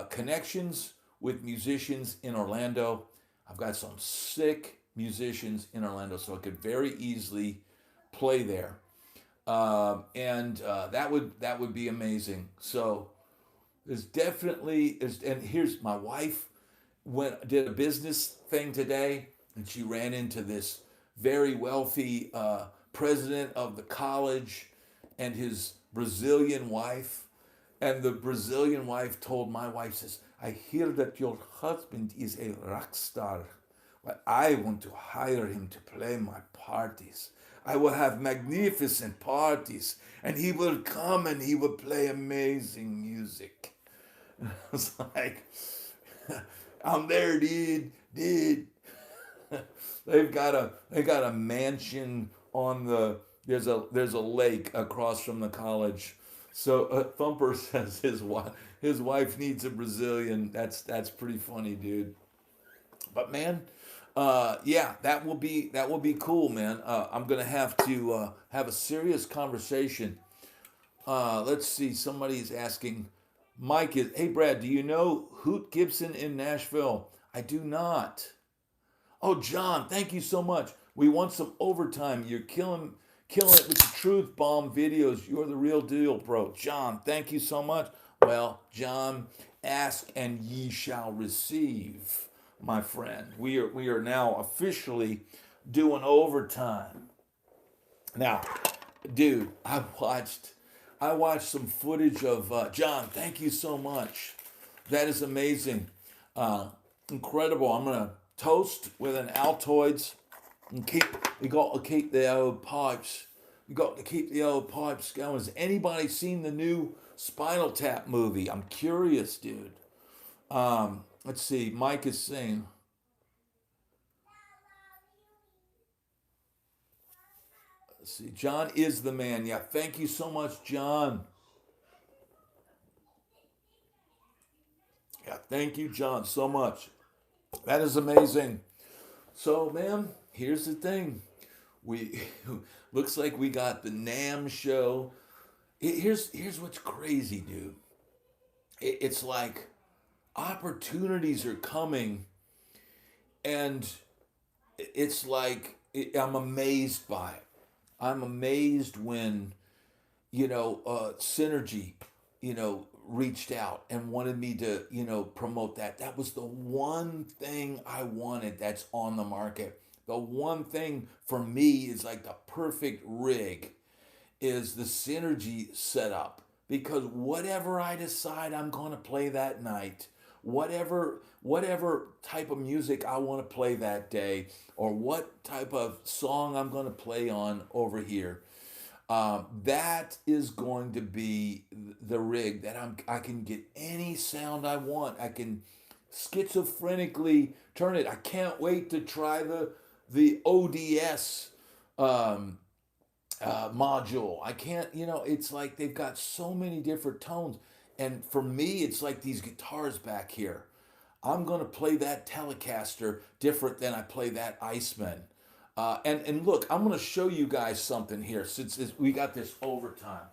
connections with musicians in Orlando. I've got some sick musicians in Orlando, so I could very easily play there, and that would be amazing. So and here's my wife did a business thing today, and she ran into this very wealthy president of the college and his Brazilian wife. And the Brazilian wife told my wife, says, "I hear that your husband is a rock star, but I want to hire him to play my parties. I will have magnificent parties, and he will come and he will play amazing music." I was like, "I'm there, dude. They got a mansion on there's a lake across from the college." So Thumper says his wife needs a Brazilian. That's pretty funny, dude. But man, yeah, that will be cool, man. I'm gonna have to have a serious conversation. Let's see. Somebody's asking. Hey Brad, do you know Hoot Gibson in Nashville? I do not. Oh, John, thank you so much. We want some overtime. You're killing it with the truth bomb videos. You're the real deal, bro. John, thank you so much. Well, John, ask and ye shall receive, my friend. We are now officially doing overtime. Now, dude, I watched some footage of John. Thank you so much. That is amazing. Incredible. I'm gonna toast with an Altoids and we got to keep the old pipes. We got to keep the old pipes going. Has anybody seen the new Spinal Tap movie? I'm curious, dude. Let's see. Mike is saying. Let's see. John is the man. Yeah, thank you so much, John. Yeah, thank you, John, so much. That is amazing. So, man, here's the thing. We looks like we got the NAMM show. Here's what's crazy, dude. It's like opportunities are coming, and it's like I'm amazed by it. I'm amazed when Synergy, reached out and wanted me to, promote that. That was the one thing I wanted that's on the market. The one thing for me is like the perfect rig is the Synergy setup, because whatever I decide I'm going to play that night, whatever type of music I want to play that day, or what type of song I'm going to play on over here, that is going to be the rig that I can get any sound I want. I can schizophrenically turn it. I can't wait to try the ODS module. I can't, it's like they've got so many different tones. And for me, it's like these guitars back here. I'm going to play that Telecaster different than I play that Iceman. And look, I'm going to show you guys something here since we got this overtime.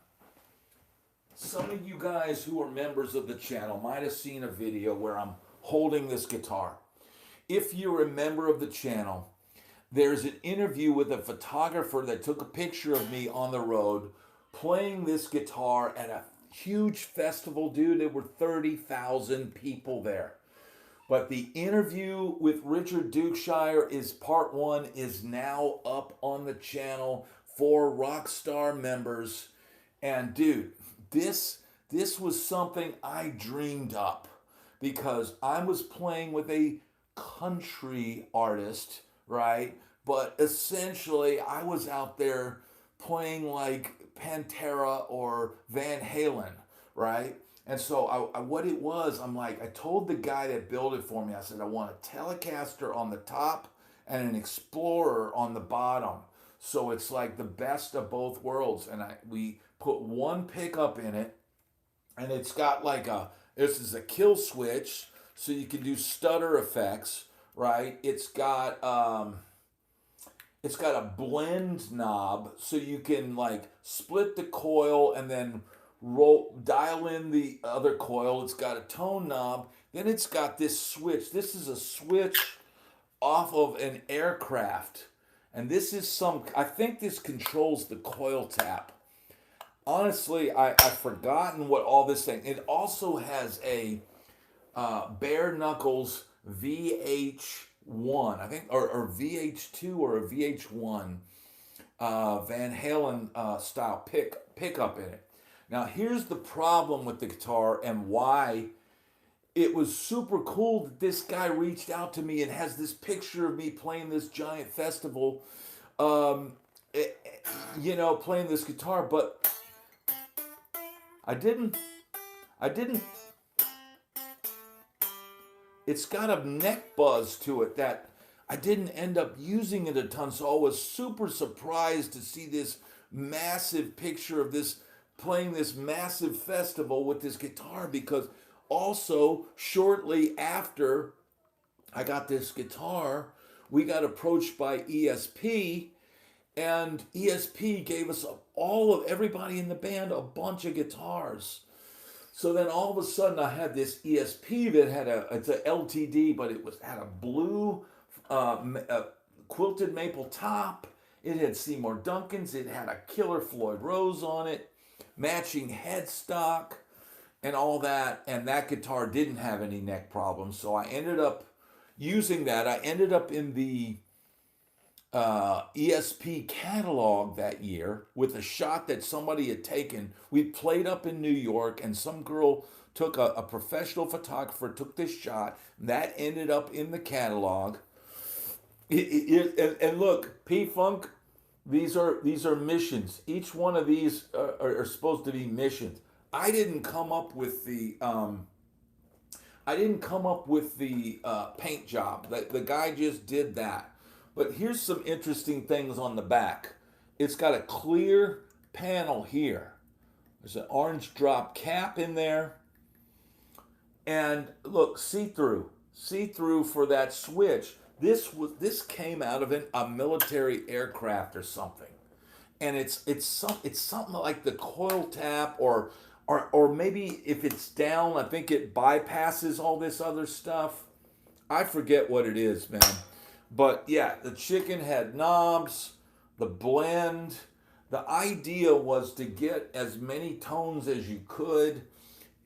Some of you guys who are members of the channel might have seen a video where I'm holding this guitar. If you're a member of the channel, there's an interview with a photographer that took a picture of me on the road playing this guitar at a huge festival, dude. There were 30,000 people there. But the interview with Richard Dukeshire is part one, is now up on the channel for Rockstar members. And dude, this was something I dreamed up, because I was playing with a country artist, right? But essentially I was out there playing like Pantera or Van Halen, right? And so what it was, I'm like, I told the guy that built it for me, I said, I want a Telecaster on the top and an Explorer on the bottom. So it's like the best of both worlds. And we put one pickup in it, and it's got like this is a kill switch, so you can do stutter effects, right? It's got a blend knob, so you can like split the coil and then dial in the other coil. It's got a tone knob. Then it's got this switch. This is a switch off of an aircraft. And this is I think this controls the coil tap. Honestly, I've forgotten what all this thing. It also has a bare knuckles VH1, I think, or VH2 or a VH1 Van Halen style pickup in it. Now, here's the problem with the guitar and why it was super cool that this guy reached out to me and has this picture of me playing this giant festival, playing this guitar, but I didn't. It's got a neck buzz to it that I didn't end up using it a ton, so I was super surprised to see this massive picture of this playing this massive festival with this guitar, because also shortly after I got this guitar, we got approached by ESP, and ESP gave us everybody in the band a bunch of guitars. So then all of a sudden I had this ESP that had it's a LTD, but had a blue quilted maple top. It had Seymour Duncan's. It had a Killer Floyd Rose on it, matching headstock and all that. And that guitar didn't have any neck problems. So I ended up using that. I ended up in the ESP catalog that year with a shot that somebody had taken. We played up in New York, and some girl took a professional photographer, took this shot. That ended up in the catalog. And look, P-Funk, these are missions. Each one of these are supposed to be missions. I didn't come up with the paint job. The guy just did that. But here's some interesting things on the back. it's got a clear panel here. There's an orange drop cap in there. And look, see-through for that switch. This came out of a military aircraft or something, and it's something like the coil tap or maybe if it's down, I think it bypasses all this other stuff. I forget what it is, man. But yeah, the chicken had knobs, the blend. The idea was to get as many tones as you could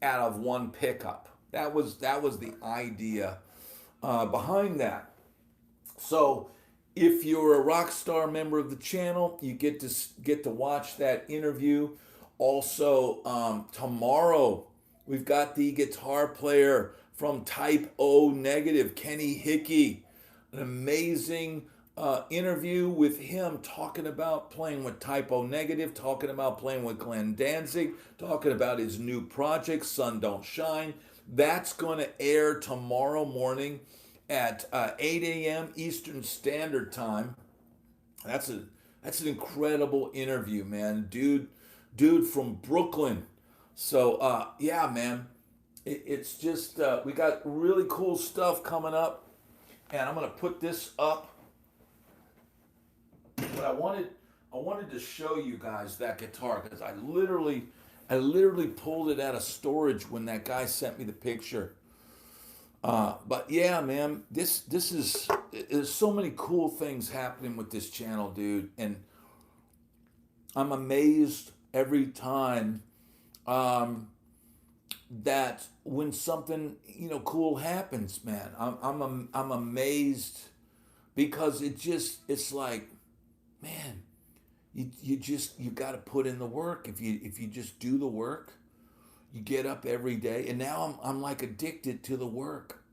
out of one pickup. That was the idea behind that. So if you're a Rockstar member of the channel, you get to watch that interview. Also, tomorrow we've got the guitar player from Type O Negative, Kenny Hickey. An amazing interview with him talking about playing with Type O Negative, talking about playing with Glenn Danzig, talking about his new project, Sun Don't Shine. That's going to air tomorrow morning at 8 a.m. Eastern Standard Time. That's an incredible interview, man. Dude from Brooklyn. So yeah, man, it's just we got really cool stuff coming up, and I'm gonna put this up. But I wanted to show you guys that guitar because I literally pulled it out of storage when that guy sent me the picture. But yeah, man, this is there's so many cool things happening with this channel, dude, and I'm amazed every time that when something cool happens, man. I'm amazed because it's like, man, you got to put in the work. If you just do the work, you get up every day. And now I'm like addicted to the work.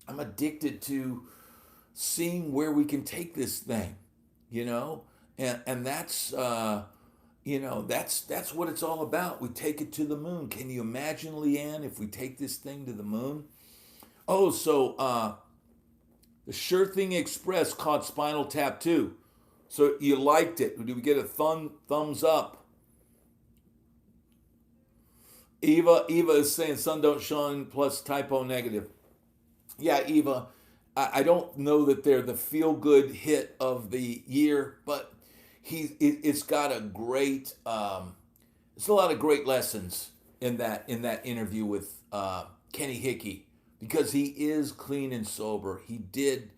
I'm addicted to seeing where we can take this thing, and that's that's what it's all about. We take it to the moon. Can you imagine, Leanne, if we take this thing to the moon? Oh, so the Sure Thing Express caught Spinal Tap too. So you liked it. Did we get a thumbs up? Eva is saying Sun Don't Shine plus Type O Negative. Yeah, Eva, I don't know that they're the feel-good hit of the year, but it's got a great, it's a lot of great lessons in that interview with Kenny Hickey, because he is clean and sober. He did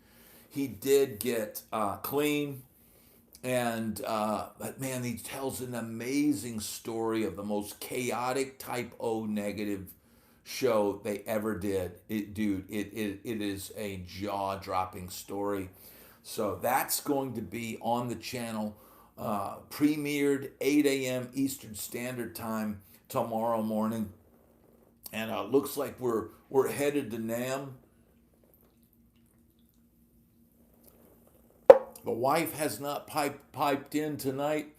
get clean. And but man, he tells an amazing story of the most chaotic Type O Negative show they ever did. It is a jaw-dropping story. So that's going to be on the channel, premiered 8 a.m. Eastern Standard Time tomorrow morning, and looks like we're headed to NAMM. The wife has not piped in tonight.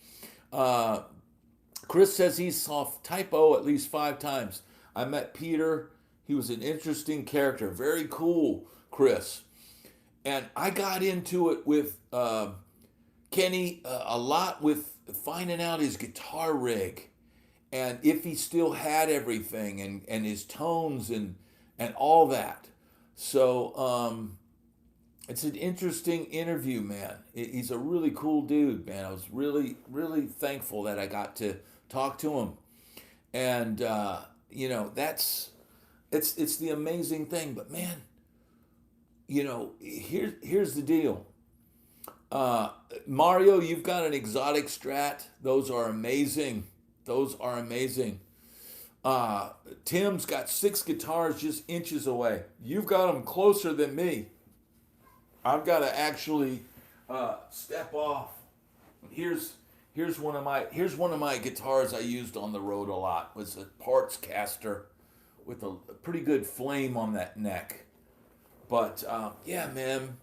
Chris says he saw Type O at least 5 times. I met Peter. He was an interesting character. Very cool, Chris. And I got into it with Kenny a lot with finding out his guitar rig and if he still had everything and his tones and all that. So it's an interesting interview, man. He's a really cool dude, man. I was really, really thankful that I got to talk to him. And, it's the amazing thing. But, man, here's the deal. Mario, you've got an exotic Strat. Those are amazing. Tim's got 6 guitars just inches away. You've got them closer than me. I've got to actually step off. Here's one of my guitars I used on the road a lot. It was a parts caster with a pretty good flame on that neck. But yeah, man.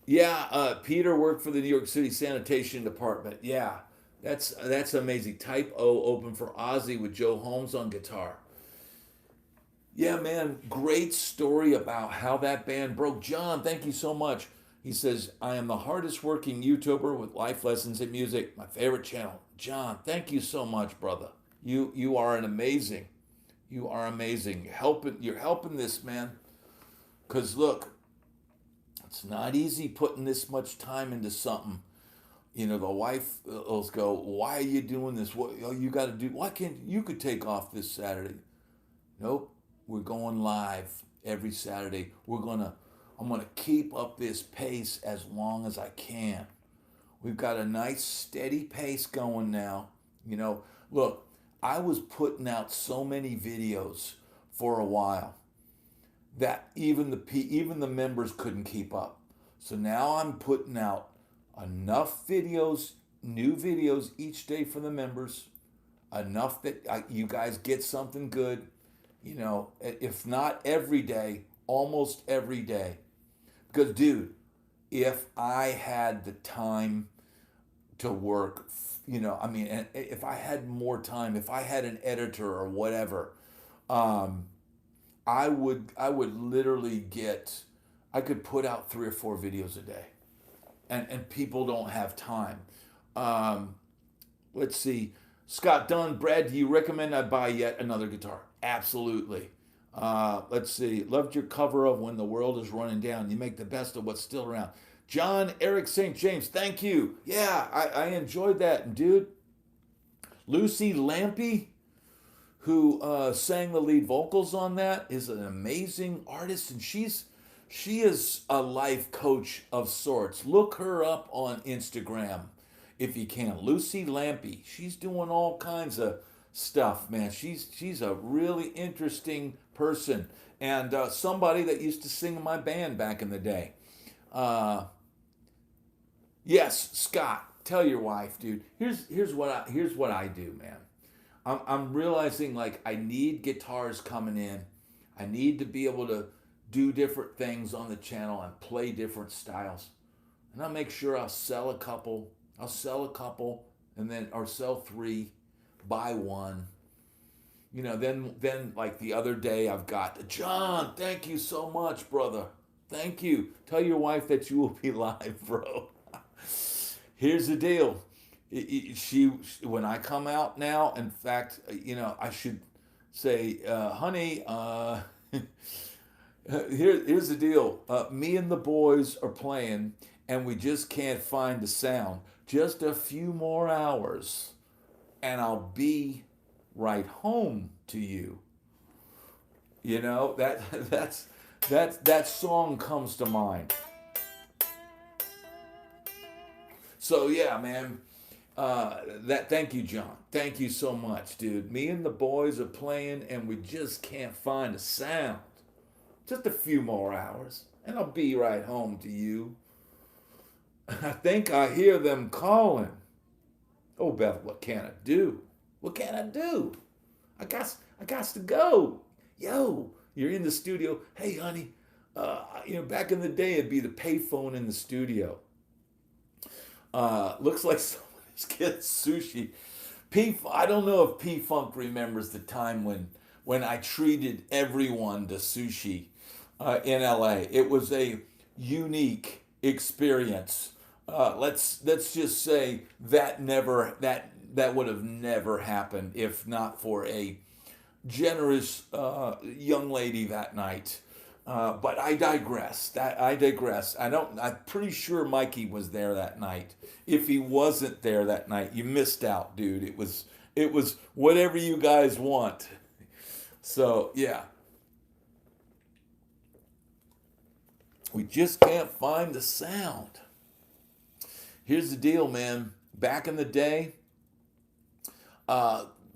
Yeah, Peter worked for the New York City Sanitation Department. Yeah, that's amazing. Type O opened for Ozzy with Joe Holmes on guitar. Yeah, man, great story about how that band broke. John, thank you so much. He says, I am the hardest working YouTuber with life lessons in music. My favorite channel. John, thank you so much, brother. You are an amazing. You are amazing. You're helping this, man. Because look, it's not easy putting this much time into something. You know, the wife will go, why are you doing this? What you got to do? Why can't you could take off this Saturday? Nope. We're going live every Saturday. I'm gonna keep up this pace as long as I can. We've got a nice steady pace going now. You know, look, I was putting out so many videos for a while that even the members couldn't keep up. So now I'm putting out enough videos, new videos each day for the members, enough that you guys get something good. You know, if not every day, almost every day. Because, dude, if I had the time to work, you know, I mean, if I had more time, if I had an editor or whatever, I would literally I could put out 3 or 4 videos a day, and people don't have time. Let's see, Scott Dunn, Brad, do you recommend I buy yet another guitar? Absolutely. Let's see. Loved your cover of When the World is Running Down. You make the best of what's still around. John Eric St. James, thank you. Yeah, I enjoyed that. And dude, Lucy Lampy, who sang the lead vocals on that, is an amazing artist. And she is a life coach of sorts. Look her up on Instagram if you can. Lucy Lampy. She's doing all kinds of stuff, man. She's a really interesting person, and somebody that used to sing in my band back in the day. Yes, Scott, tell your wife, dude. Here's what I do, man. I'm realizing like I need guitars coming in. I need to be able to do different things on the channel and play different styles. And I'll make sure I'll sell a couple, and then or sell 3. Buy 1. You know, then like the other day I've got, John, thank you so much, brother. Thank you. Tell your wife that you will be live, bro. Here's the deal. When I come out now, in fact, you know, I should say, honey, here's the deal. Me and the boys are playing, and we just can't find the sound. Just a few more hours, and I'll be right home to you. You know, that song comes to mind. So yeah, man. Thank you, John. Thank you so much, dude. Me and the boys are playing, and we just can't find a sound. Just a few more hours, and I'll be right home to you. I think I hear them calling. Oh, Beth, what can I do? What can I do? I got to go. Yo, you're in the studio. Hey, honey, you know, back in the day, it'd be the payphone in the studio. Looks like someone is getting sushi. I don't know if P-Funk remembers the time when I treated everyone to sushi in LA. It was a unique experience. Let's just say that would have never happened if not for a generous young lady that night. But I digress. I'm pretty sure Mikey was there that night. If he wasn't there that night, you missed out, dude. It was whatever you guys want. So yeah. We just can't find the sound. Here's the deal, man. Back in the day,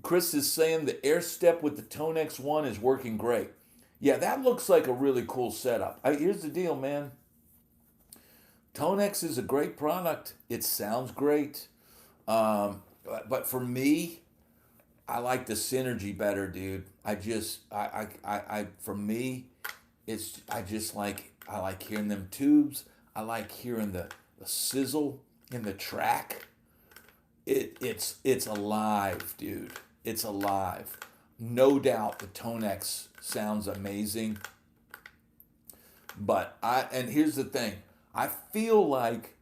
Chris is saying the air step with the Tone X1 is working great. Yeah, that looks like a really cool setup. Here's the deal, man. Tone X is a great product. It sounds great. But for me, I like the Synergy better, dude. For me, I like hearing them tubes. I like hearing the sizzle in the track. It's alive, dude. It's alive. No doubt the Tone X sounds amazing. And here's the thing. I feel like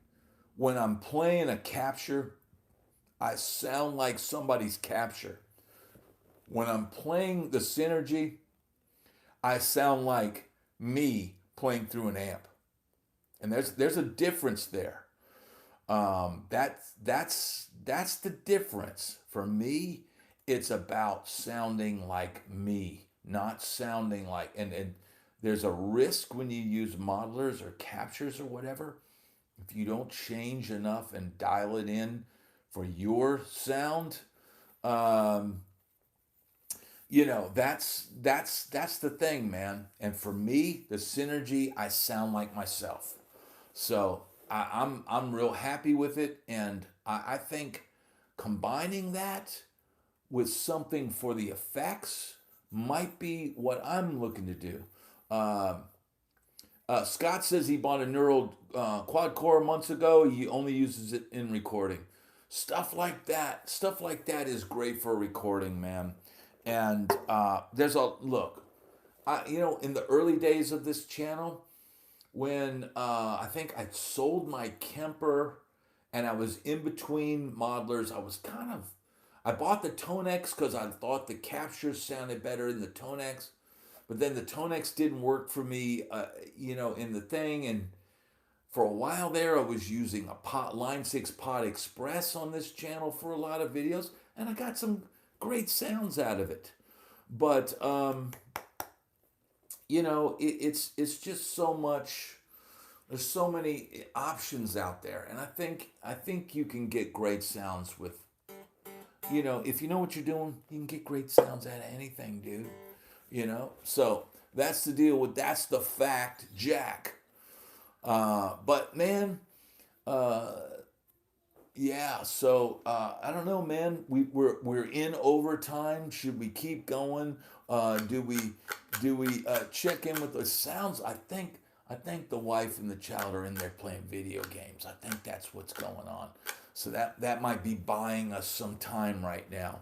when I'm playing a capture, I sound like somebody's capture. When I'm playing the Synergy, I sound like me playing through an amp. And there's a difference there. That's the difference. For me, it's about sounding like me, not sounding like and there's a risk when you use modelers or captures or whatever. If you don't change enough and dial it in for your sound, um, that's the thing, man. And for me, the Synergy, I sound like myself. So I'm real happy with it, and I think combining that with something for the effects might be what I'm looking to do. Um Scott says he bought a Neural quad core months ago. He only uses it in recording. Stuff like that is great for recording, man. And there's a look. In the early days of this channel, when I think I sold my Kemper, and I was in between modelers, I bought the Tonex because I thought the captures sounded better in the Tonex. But then the Tonex didn't work for me, in the thing. And for a while there, I was using a Line 6 Pod Express on this channel for a lot of videos. And I got some great sounds out of it. But, it's just so much. There's so many options out there. And I think you can get great sounds with, if you know what you're doing, you can get great sounds out of anything, dude. So that's the deal that's the fact, Jack. But man, yeah. So I don't know, man. We're in overtime. Should we keep going? Do we check in with the sounds? I think the wife and the child are in there playing video games. I think that's what's going on. So that might be buying us some time right now.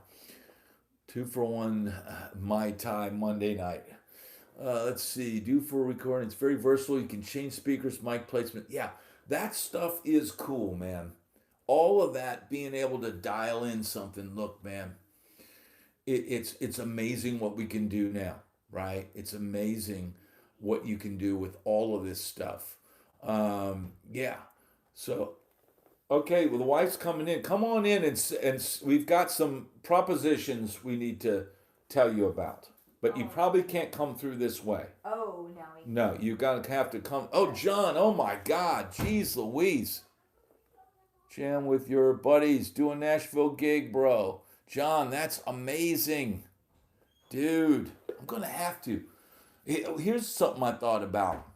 2-for-1 Mai Tai Monday night. Let's see. Do for recording. It's very versatile. You can change speakers, mic placement. Yeah, that stuff is cool, man. All of that, being able to dial in something. Look, man, it's amazing what we can do now, right? It's amazing what you can do with all of this stuff. Yeah. So, okay, well, the wife's coming in. Come on in, and we've got some propositions we need to tell you about. But you probably can't come through this way. Oh, no. No, you have to come. Oh, John, oh my God. Jeez Louise. Jam with your buddies. Do a Nashville gig, bro. John, that's amazing. Dude, I'm going to have to. Here's something I thought about.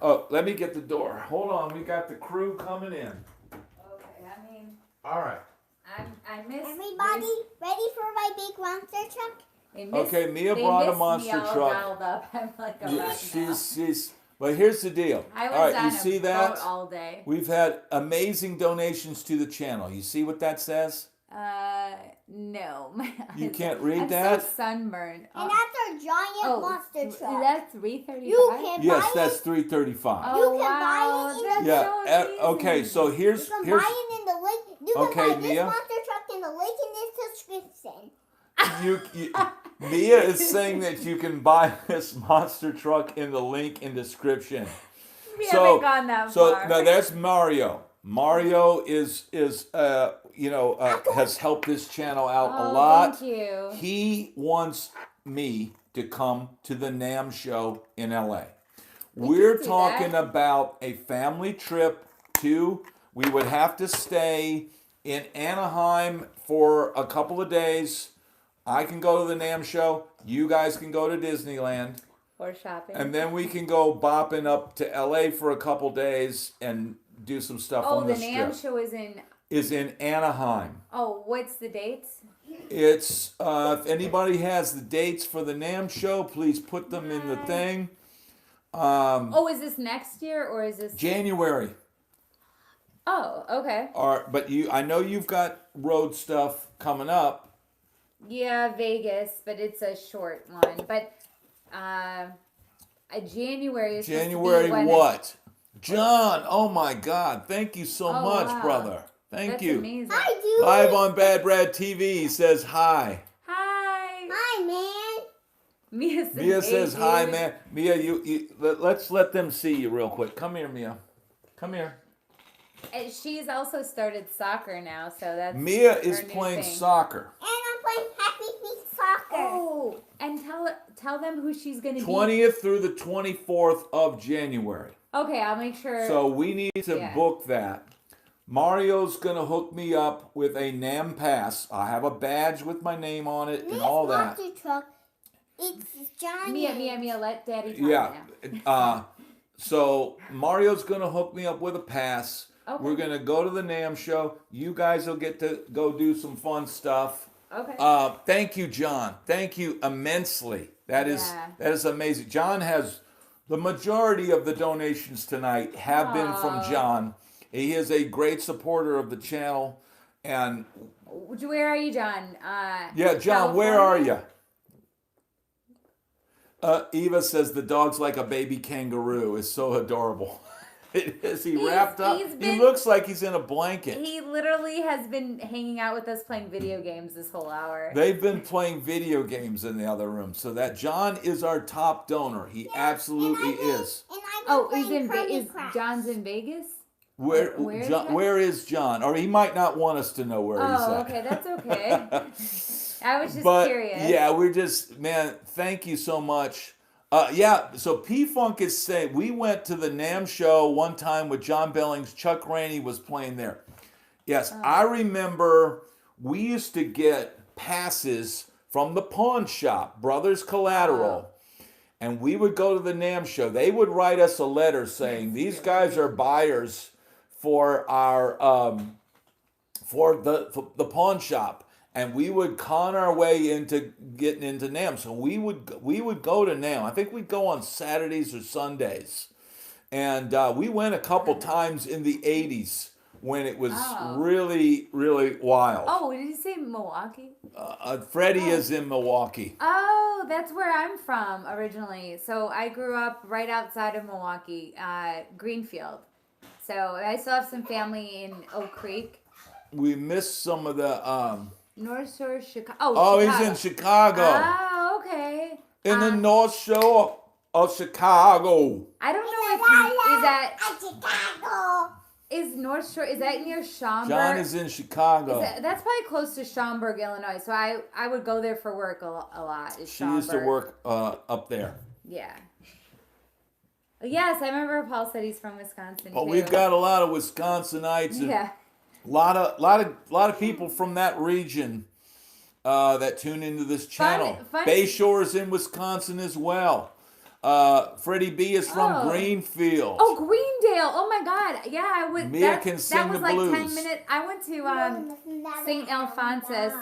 Oh, let me get the door. Hold on, we got the crew coming in. Okay, All right. I missed... Everybody ready for my big monster truck? Okay, Mia brought a monster truck. Up. I'm like a wreck she's. But here's the deal. I was all right, on you see that? Boat all day. We've had amazing donations to the channel. You see what that says? No. You can't read I'm that? so sunburned. And that's our giant monster truck. Is that $335? You can Yes, buy that's it. $335. Oh, You can wow. buy it in the That's so Okay, easy. so here's You can buy it in the link. You can Okay, buy this Mia. monster truck in the link in this description. Mia is saying that you can buy this monster truck in the link in description. We haven't gone that far. So now that's Mario. Mario has helped this channel out a lot. Thank you. He wants me to come to the NAMM show in LA. We're talking about a family trip we would have to stay in Anaheim for a couple of days. I can go to the NAMM show. You guys can go to Disneyland. Or shopping. And then we can go bopping up to LA for a couple days and do some stuff on the strip. Oh, the NAMM show is in Anaheim. Oh, what's the dates? It's if anybody has the dates for the NAMM show, please put them in the thing. Is this next year or is this January? Oh, okay. But I know you've got road stuff coming up. Yeah, Vegas, but it's a short one. But January is January what? John, oh my God. Thank you so Oh, much, wow. brother. Thank That's you. amazing. Hi, dude. Live on Bad Brad TV, he says hi. Hi. Hi, man. Mia says hi, David. man. Mia, let's let them see you real quick. Come here, Mia. Come here. And she's also started soccer now, so that's Mia is her new playing thing. soccer. And I'm playing Happy Feet soccer. Oh, and tell them who she's gonna be. 20th through the 24th of January. Okay, I'll make sure. So we need to book that. Mario's going to hook me up with a NAMM pass. I have a badge with my name on it and all that. Monster truck. It's Johnny. Mia, let Daddy talk Yeah. now. So Mario's going to hook me up with a pass. Okay. We're going to go to the NAMM show. You guys will get to go do some fun stuff. Okay. Thank you, John. Thank you immensely. That is amazing. John has the majority of the donations tonight have been from John. He is a great supporter of the channel. And where are you, John? yeah, John, where are you? Eva says the dog's like a baby kangaroo. It's so adorable. It is. He wrapped up. He looks like he's in a blanket. He literally has been hanging out with us playing video games this whole hour. They've been playing video games in the other room. So that John is our top donor. He absolutely is. Is John's in Vegas? Where is John? Or he might not want us to know where he's at. Oh, okay, that's okay. I was just curious. Yeah, we're just, man, thank you so much. So P-Funk is saying, we went to the NAMM show one time with John Billings. Chuck Rainey was playing there. Yes, I remember we used to get passes from the pawn shop, Brothers Collateral. And we would go to the NAMM show. They would write us a letter saying, these guys are buyers for our for the pawn shop. And we would con our way into getting into NAMM. So we would go to NAMM. I think we'd go on Saturdays or Sundays. And we went a couple times in the 80s when it was really, really wild. Oh, did you say Milwaukee? Freddie is in Milwaukee. Oh, that's where I'm from originally. So I grew up right outside of Milwaukee, Greenfield. So I still have some family in Oak Creek. We missed some of the... North Shore, Chicago. Oh, Chicago. He's in Chicago. Oh, okay. In the North Shore of Chicago. I don't know if is that Chicago. Is North Shore, is that near Schaumburg? John is in Chicago. That's probably close to Schaumburg, Illinois. So I would go there for work a lot. She used to work up there. Yeah. Yes, I remember Paul said he's from Wisconsin. Well, too. we've got a lot of Wisconsinites. And a lot of people from that region that tune into this channel. Bayshore's in Wisconsin as well. Freddie B is from Greenfield. Oh, Greendale! Oh my God! Yeah, I would. Mia can sing the blues. 10 minutes. I went to St. Alphonsus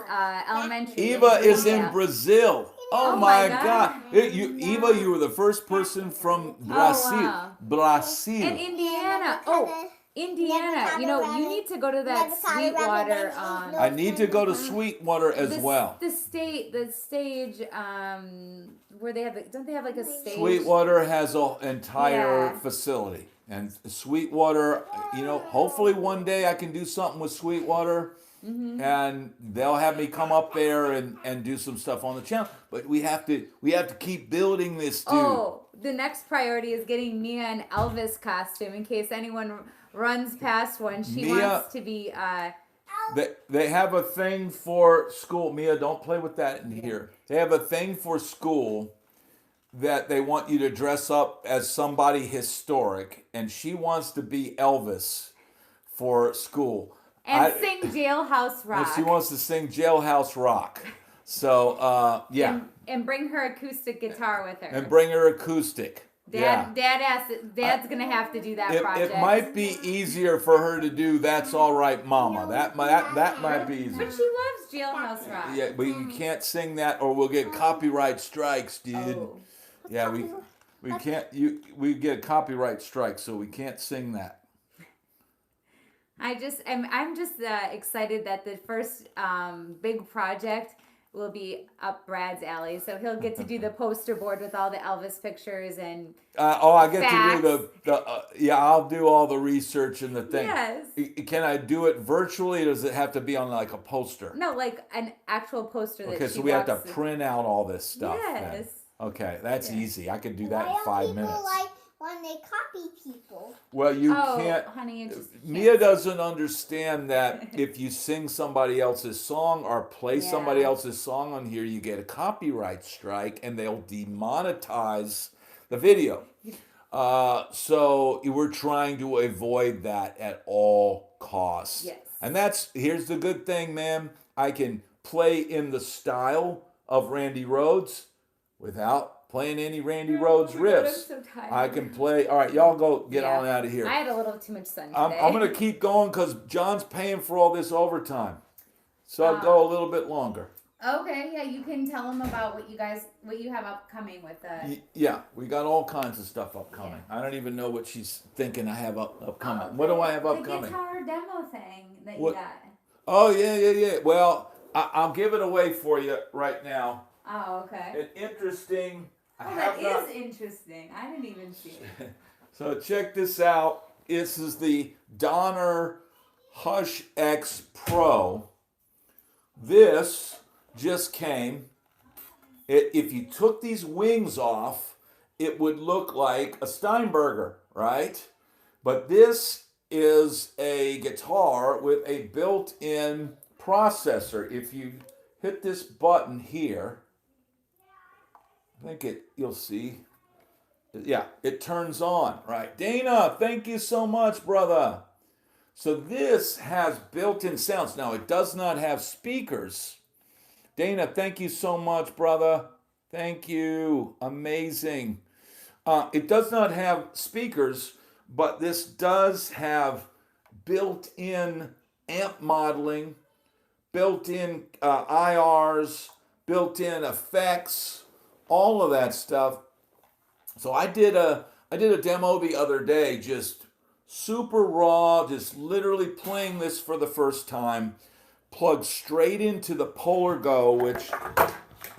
Elementary. Eva is in Brazil. Oh my God! Eva, you were the first person from Brazil. Oh, wow. Brazil. And Indiana. Oh. Indiana, you need to go to that Sweetwater. I need to go to Sweetwater as well. The stage, where they have, don't they have like a stage? Sweetwater has an entire facility. And Sweetwater, hopefully one day I can do something with Sweetwater. Mm-hmm. And they'll have me come up there and do some stuff on the channel. But we have to keep building this, dude. Oh, the next priority is getting Mia an Elvis costume in case anyone runs past one. She wants to be... They have a thing for school. Mia, don't play with that in here. They have a thing for school that they want you to dress up as somebody historic. And she wants to be Elvis for school. And sing Jailhouse Rock. She wants to sing Jailhouse Rock. So, yeah. And bring her acoustic guitar with her. And bring her acoustic. Dad's gonna have to do that project. It might be easier for her to do That's All Right Mama. That might be easier. But she loves Jailhouse Rock. Yeah, but you can't sing that or we'll get copyright strikes, dude. Oh. Yeah, we can't we get copyright strikes, so we can't sing that. I'm just excited that the first big project will be up Brad's alley. So he'll get to do the poster board with all the Elvis pictures and I get facts. to do yeah, I'll do all the research and the thing. Yes. Can I do it virtually, or does it have to be on like a poster? No, like an actual poster that Okay, she so we have to walks- print out all this stuff. Yes. Then. Okay, that's Yeah. easy. I could do that Why in don't 5 people minutes. like when they copy people? Well, you Oh, can't. honey, it just Mia can't. doesn't understand that if you sing somebody else's song or play somebody Yeah. else's song on here, you get a copyright strike and they'll demonetize the video. So we're trying to avoid that at all costs. Yes. And here's the good thing, man. I can play in the style of Randy Rhoads without playing any Randy Rhoads Oh my God, I'm riffs. so tired. I can play. All right, y'all go get Yeah. on out of here. I had a little too much sun today. I'm going to keep going because John's paying for all this overtime. So I'll go a little bit longer. Okay, yeah, you can tell them about what you have upcoming with the. Yeah, we got all kinds of stuff upcoming. I don't even know what she's thinking I have upcoming. What do I have The upcoming? guitar demo thing that What? you got. Oh, yeah. Well, I'll give it away for you right now. Oh, okay. An interesting. Oh, that is interesting. I didn't even see it. So check this out. This is the Donner Hush X Pro. This just came. If you took these wings off, it would look like a Steinberger, right? But this is a guitar with a built-in processor. If you hit this button here, I think you'll see. Yeah, it turns on, right? Dana, thank you so much, brother. So this has built-in sounds. Now, it does not have speakers. Dana, thank you so much, brother. Thank you. Amazing. It does not have speakers, but this does have built-in amp modeling, built-in IRs, built-in effects, all of that stuff. So I did a demo the other day, just super raw, just literally playing this for the first time, plugged straight into the Polar Go, which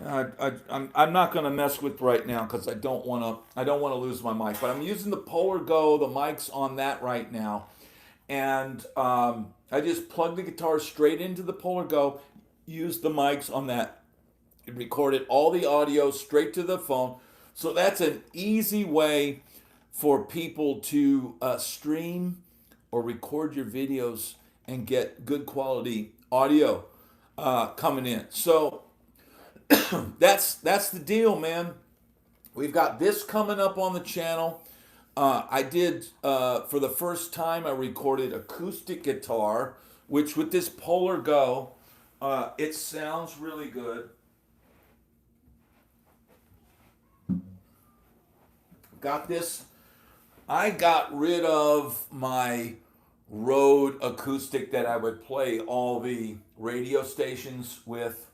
I'm not going to mess with right now because I don't want to lose my mic. But I'm using the Polar Go, the mic's on that right now, and I just plugged the guitar straight into the Polar Go, used the mics on that, and recorded all the audio straight to the phone. So that's an easy way for people to stream or record your videos and get good quality audio coming in. So that's the deal, man. We've got this coming up on the channel. I did, for the first time, I recorded acoustic guitar, which with this Polar Go, it sounds really good. Got this. I got rid of my Rode acoustic that I would play all the radio stations with.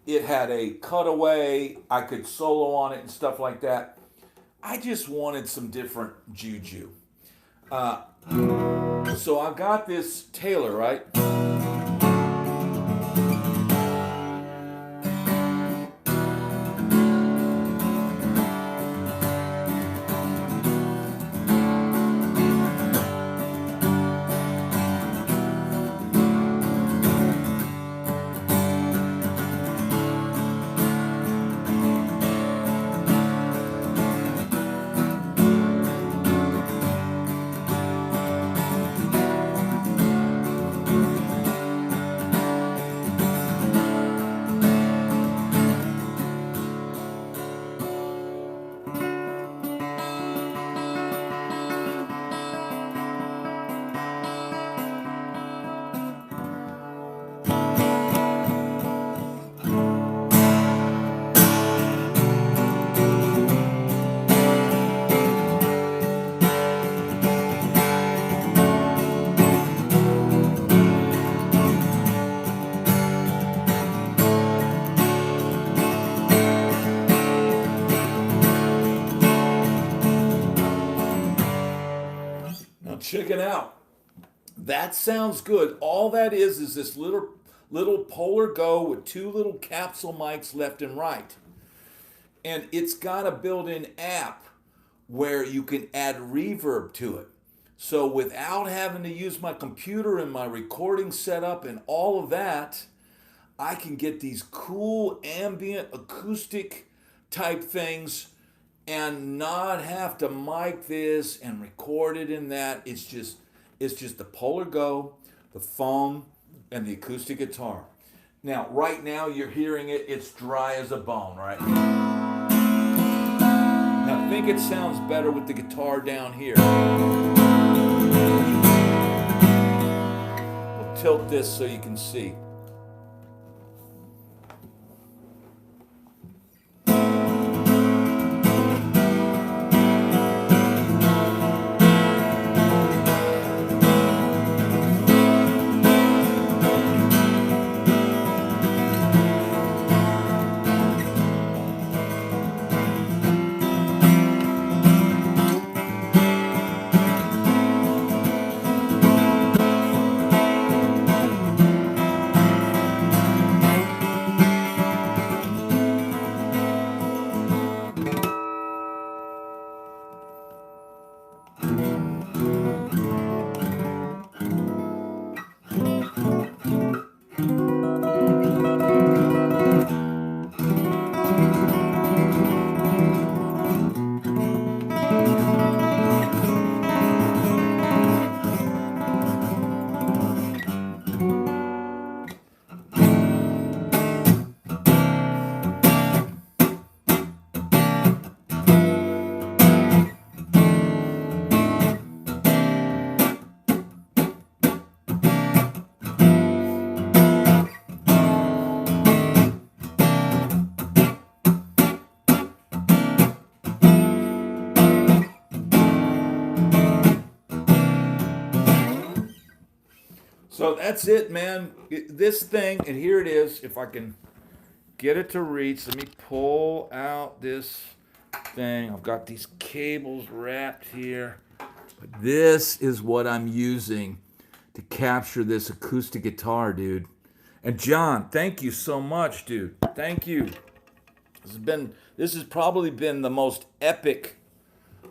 It had a cutaway. I could solo on it and stuff like that. I just wanted some different juju. So I got this Taylor, right? Check it out. That sounds good. All that is this little little Polar Go with 2 little capsule mics left and right. And it's got a built-in app where you can add reverb to it. So without having to use my computer and my recording setup and all of that, I can get these cool ambient acoustic type things and not have to mic this and record it in that. It's just the Polar Go, the phone, and the acoustic guitar. Now, right now you're hearing it, it's dry as a bone, right? Now I think it sounds better with the guitar down here. We'll tilt this so you can see. So that's it, man. This thing, and here it is. If I can get it to reach, let me pull out this thing. I've got these cables wrapped here. But this is what I'm using to capture this acoustic guitar, dude. And John, thank you so much, dude. Thank you. This has probably been the most epic.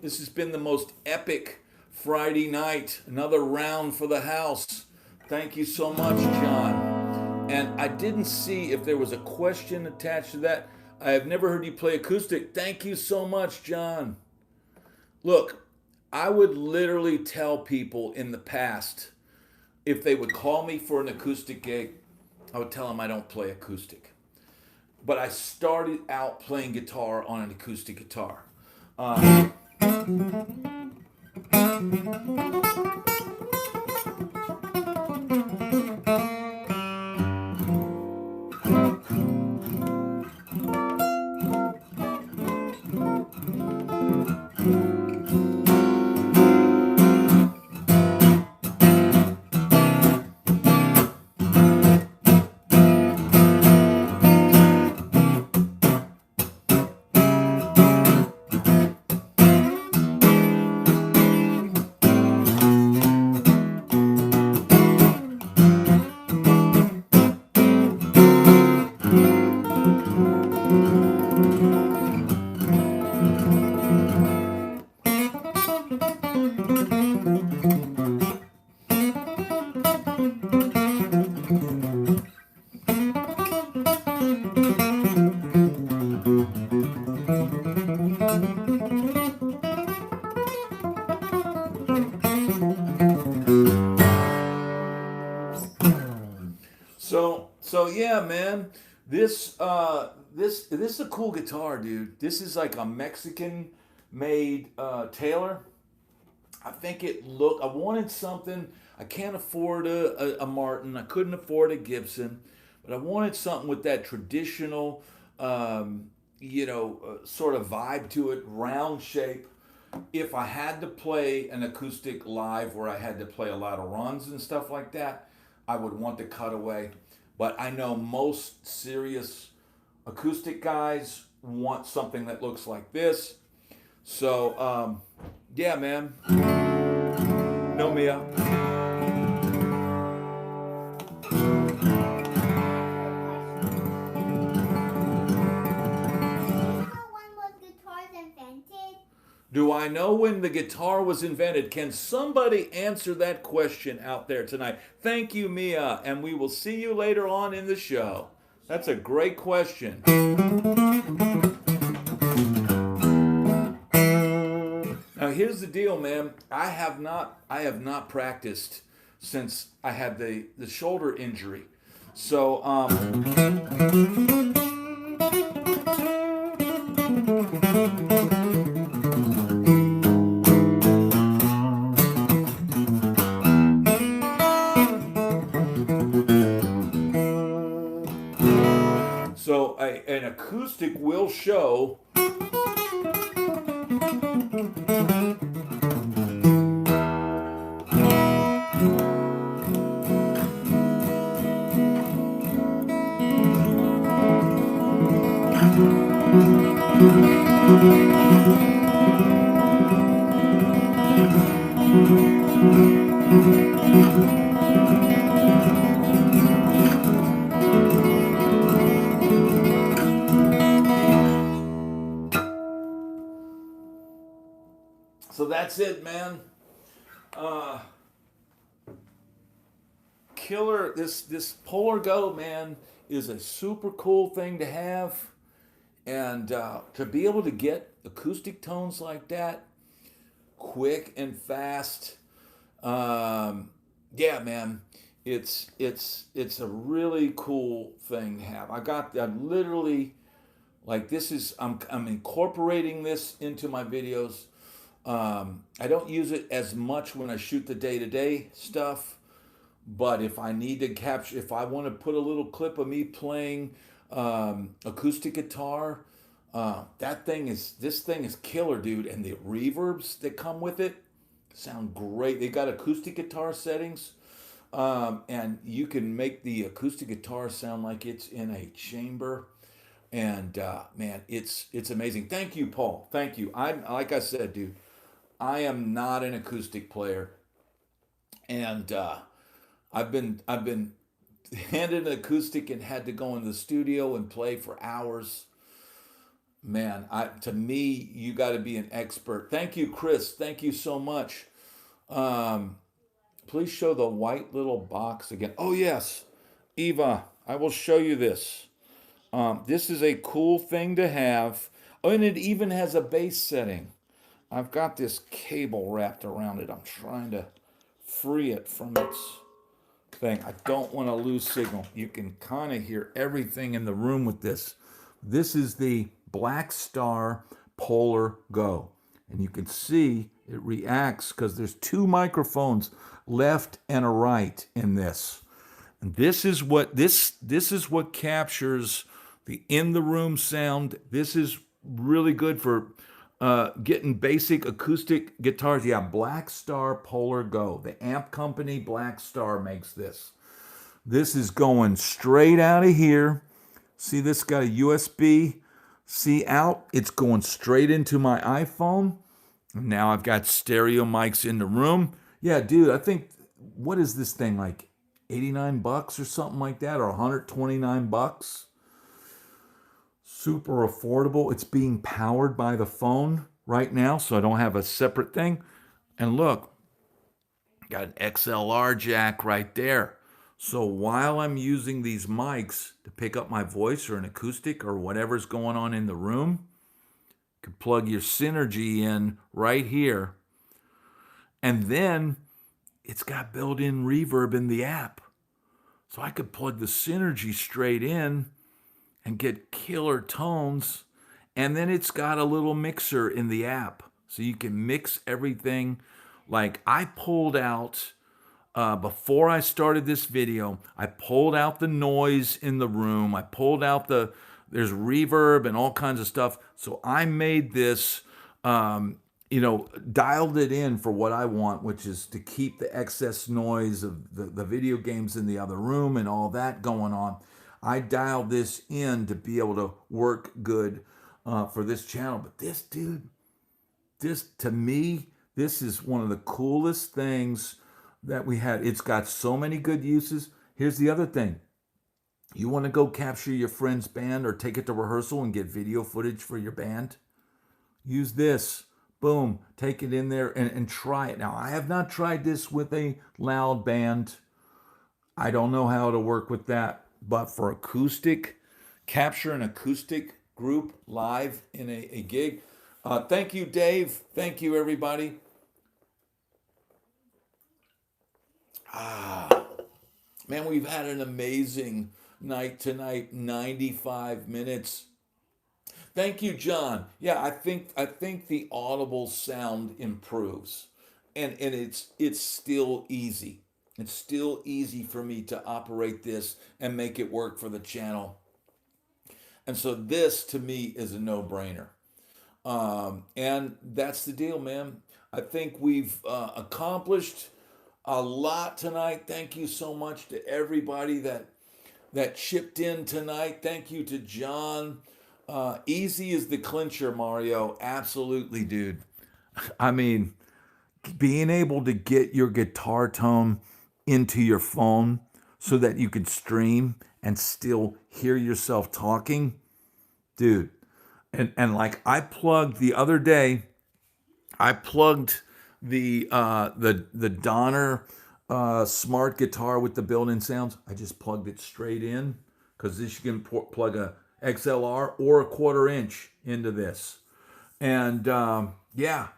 This has been the most epic Friday night. Another round for the house. Thank you so much, John. And I didn't see if there was a question attached to that. I have never heard you play acoustic. Thank you so much, John. Look, I would literally tell people in the past, if they would call me for an acoustic gig, I would tell them I don't play acoustic. But I started out playing guitar on an acoustic guitar. So yeah, man, this is a cool guitar, dude. This is like a Mexican-made Taylor. I think I wanted something. I can't afford a Martin. I couldn't afford a Gibson, but I wanted something with that traditional, sort of vibe to it, round shape. If I had to play an acoustic live where I had to play a lot of runs and stuff like that, I would want the cutaway. But I know most serious acoustic guys want something that looks like this. So, yeah, man. Know me up. Do I know when the guitar was invented? Can somebody answer that question out there tonight? Thank you, Mia, and we will see you later on in the show. That's a great question. Now here's the deal, man. I have not practiced since I had the shoulder injury. So an acoustic will show. So that's it, man. Killer. This Polar Go, man, is a super cool thing to have, and to be able to get acoustic tones like that, quick and fast. Yeah, man, it's a really cool thing to have. I literally, like, this is I'm incorporating this into my videos. I don't use it as much when I shoot the day-to-day stuff, but if I need to capture, if I want to put a little clip of me playing acoustic guitar, this thing is killer, dude. And the reverbs that come with it sound great. They got acoustic guitar settings, and you can make the acoustic guitar sound like it's in a chamber. And man, it's amazing. Thank you, Paul. Thank you. Like I said, dude, I am not an acoustic player, and I've been handed an acoustic and had to go in the studio and play for hours. Man, to me, you got to be an expert. Thank you, Chris. Thank you so much. Please show the white little box again. Oh yes, Eva, I will show you this. This is a cool thing to have. Oh, and it even has a bass setting. I've got this cable wrapped around it. I'm trying to free it from its thing. I don't want to lose signal. You can kind of hear everything in the room with this. This is the Black Star Polar Go. And you can see it reacts because there's two microphones, left and a right, in this. And this is what captures the in the room sound. This is really good for getting basic acoustic guitars. Yeah, Black Star Polar Go. The amp company Black Star makes this. This is going straight out of here. See, this got a USB-C out. It's going straight into my iPhone. Now I've got stereo mics in the room. Yeah, dude, I think, what is this thing, like $89 or something like that, or $129? Super affordable. It's being powered by the phone right now, so I don't have a separate thing. And look, got an XLR jack right there. So while I'm using these mics to pick up my voice or an acoustic or whatever's going on in the room, you can plug your Synergy in right here. And then it's got built-in reverb in the app. So I could plug the Synergy straight in and get killer tones. And then it's got a little mixer in the app. So you can mix everything. Like I pulled out, before I started this video, I pulled out the noise in the room. I pulled out there's reverb and all kinds of stuff. So I made this, dialed it in for what I want, which is to keep the excess noise of the video games in the other room and all that going on. I dialed this in to be able to work good for this channel. But this, dude, to me, this is one of the coolest things that we had. It's got so many good uses. Here's the other thing. You want to go capture your friend's band or take it to rehearsal and get video footage for your band? Use this. boom, take it in there and try it. Now, I have not tried this with a loud band. I don't know how to work with that, but for acoustic, capture an acoustic group live in a gig. Thank you, Dave. Thank you, everybody. Man, we've had an amazing night tonight. 95 minutes. Thank you, John. Yeah, I think the audible sound improves, and it's still easy. It's still easy for me to operate this and make it work for the channel. And so this to me is a no-brainer. And that's the deal, man. I think we've accomplished a lot tonight. Thank you so much to everybody that chipped in tonight. Thank you to John. Easy is the clincher, Mario. Absolutely, dude. I mean, being able to get your guitar tone into your phone so that you can stream and still hear yourself talking, dude. And like I plugged the other day, I plugged the Donner smart guitar with the built-in sounds. I just plugged it straight in because this you can plug a XLR or a 1/4 inch into this. And yeah,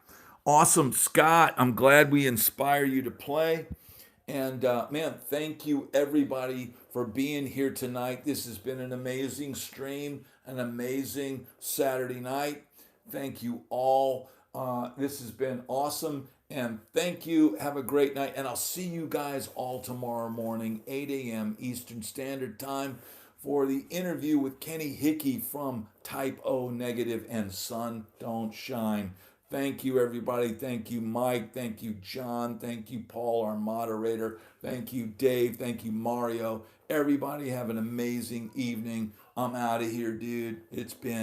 awesome, Scott. I'm glad we inspire you to play. And man, thank you everybody for being here tonight. This has been an amazing stream, an amazing Saturday night. Thank you all. This has been awesome. And thank you. Have a great night. And I'll see you guys all tomorrow morning, 8 a.m. Eastern Standard Time, for the interview with Kenny Hickey from Type O Negative and Sun Don't Shine. Thank you, everybody. Thank you, Mike. Thank you, John. Thank you, Paul, our moderator. Thank you, Dave. Thank you, Mario. Everybody have an amazing evening. I'm out of here, dude. It's been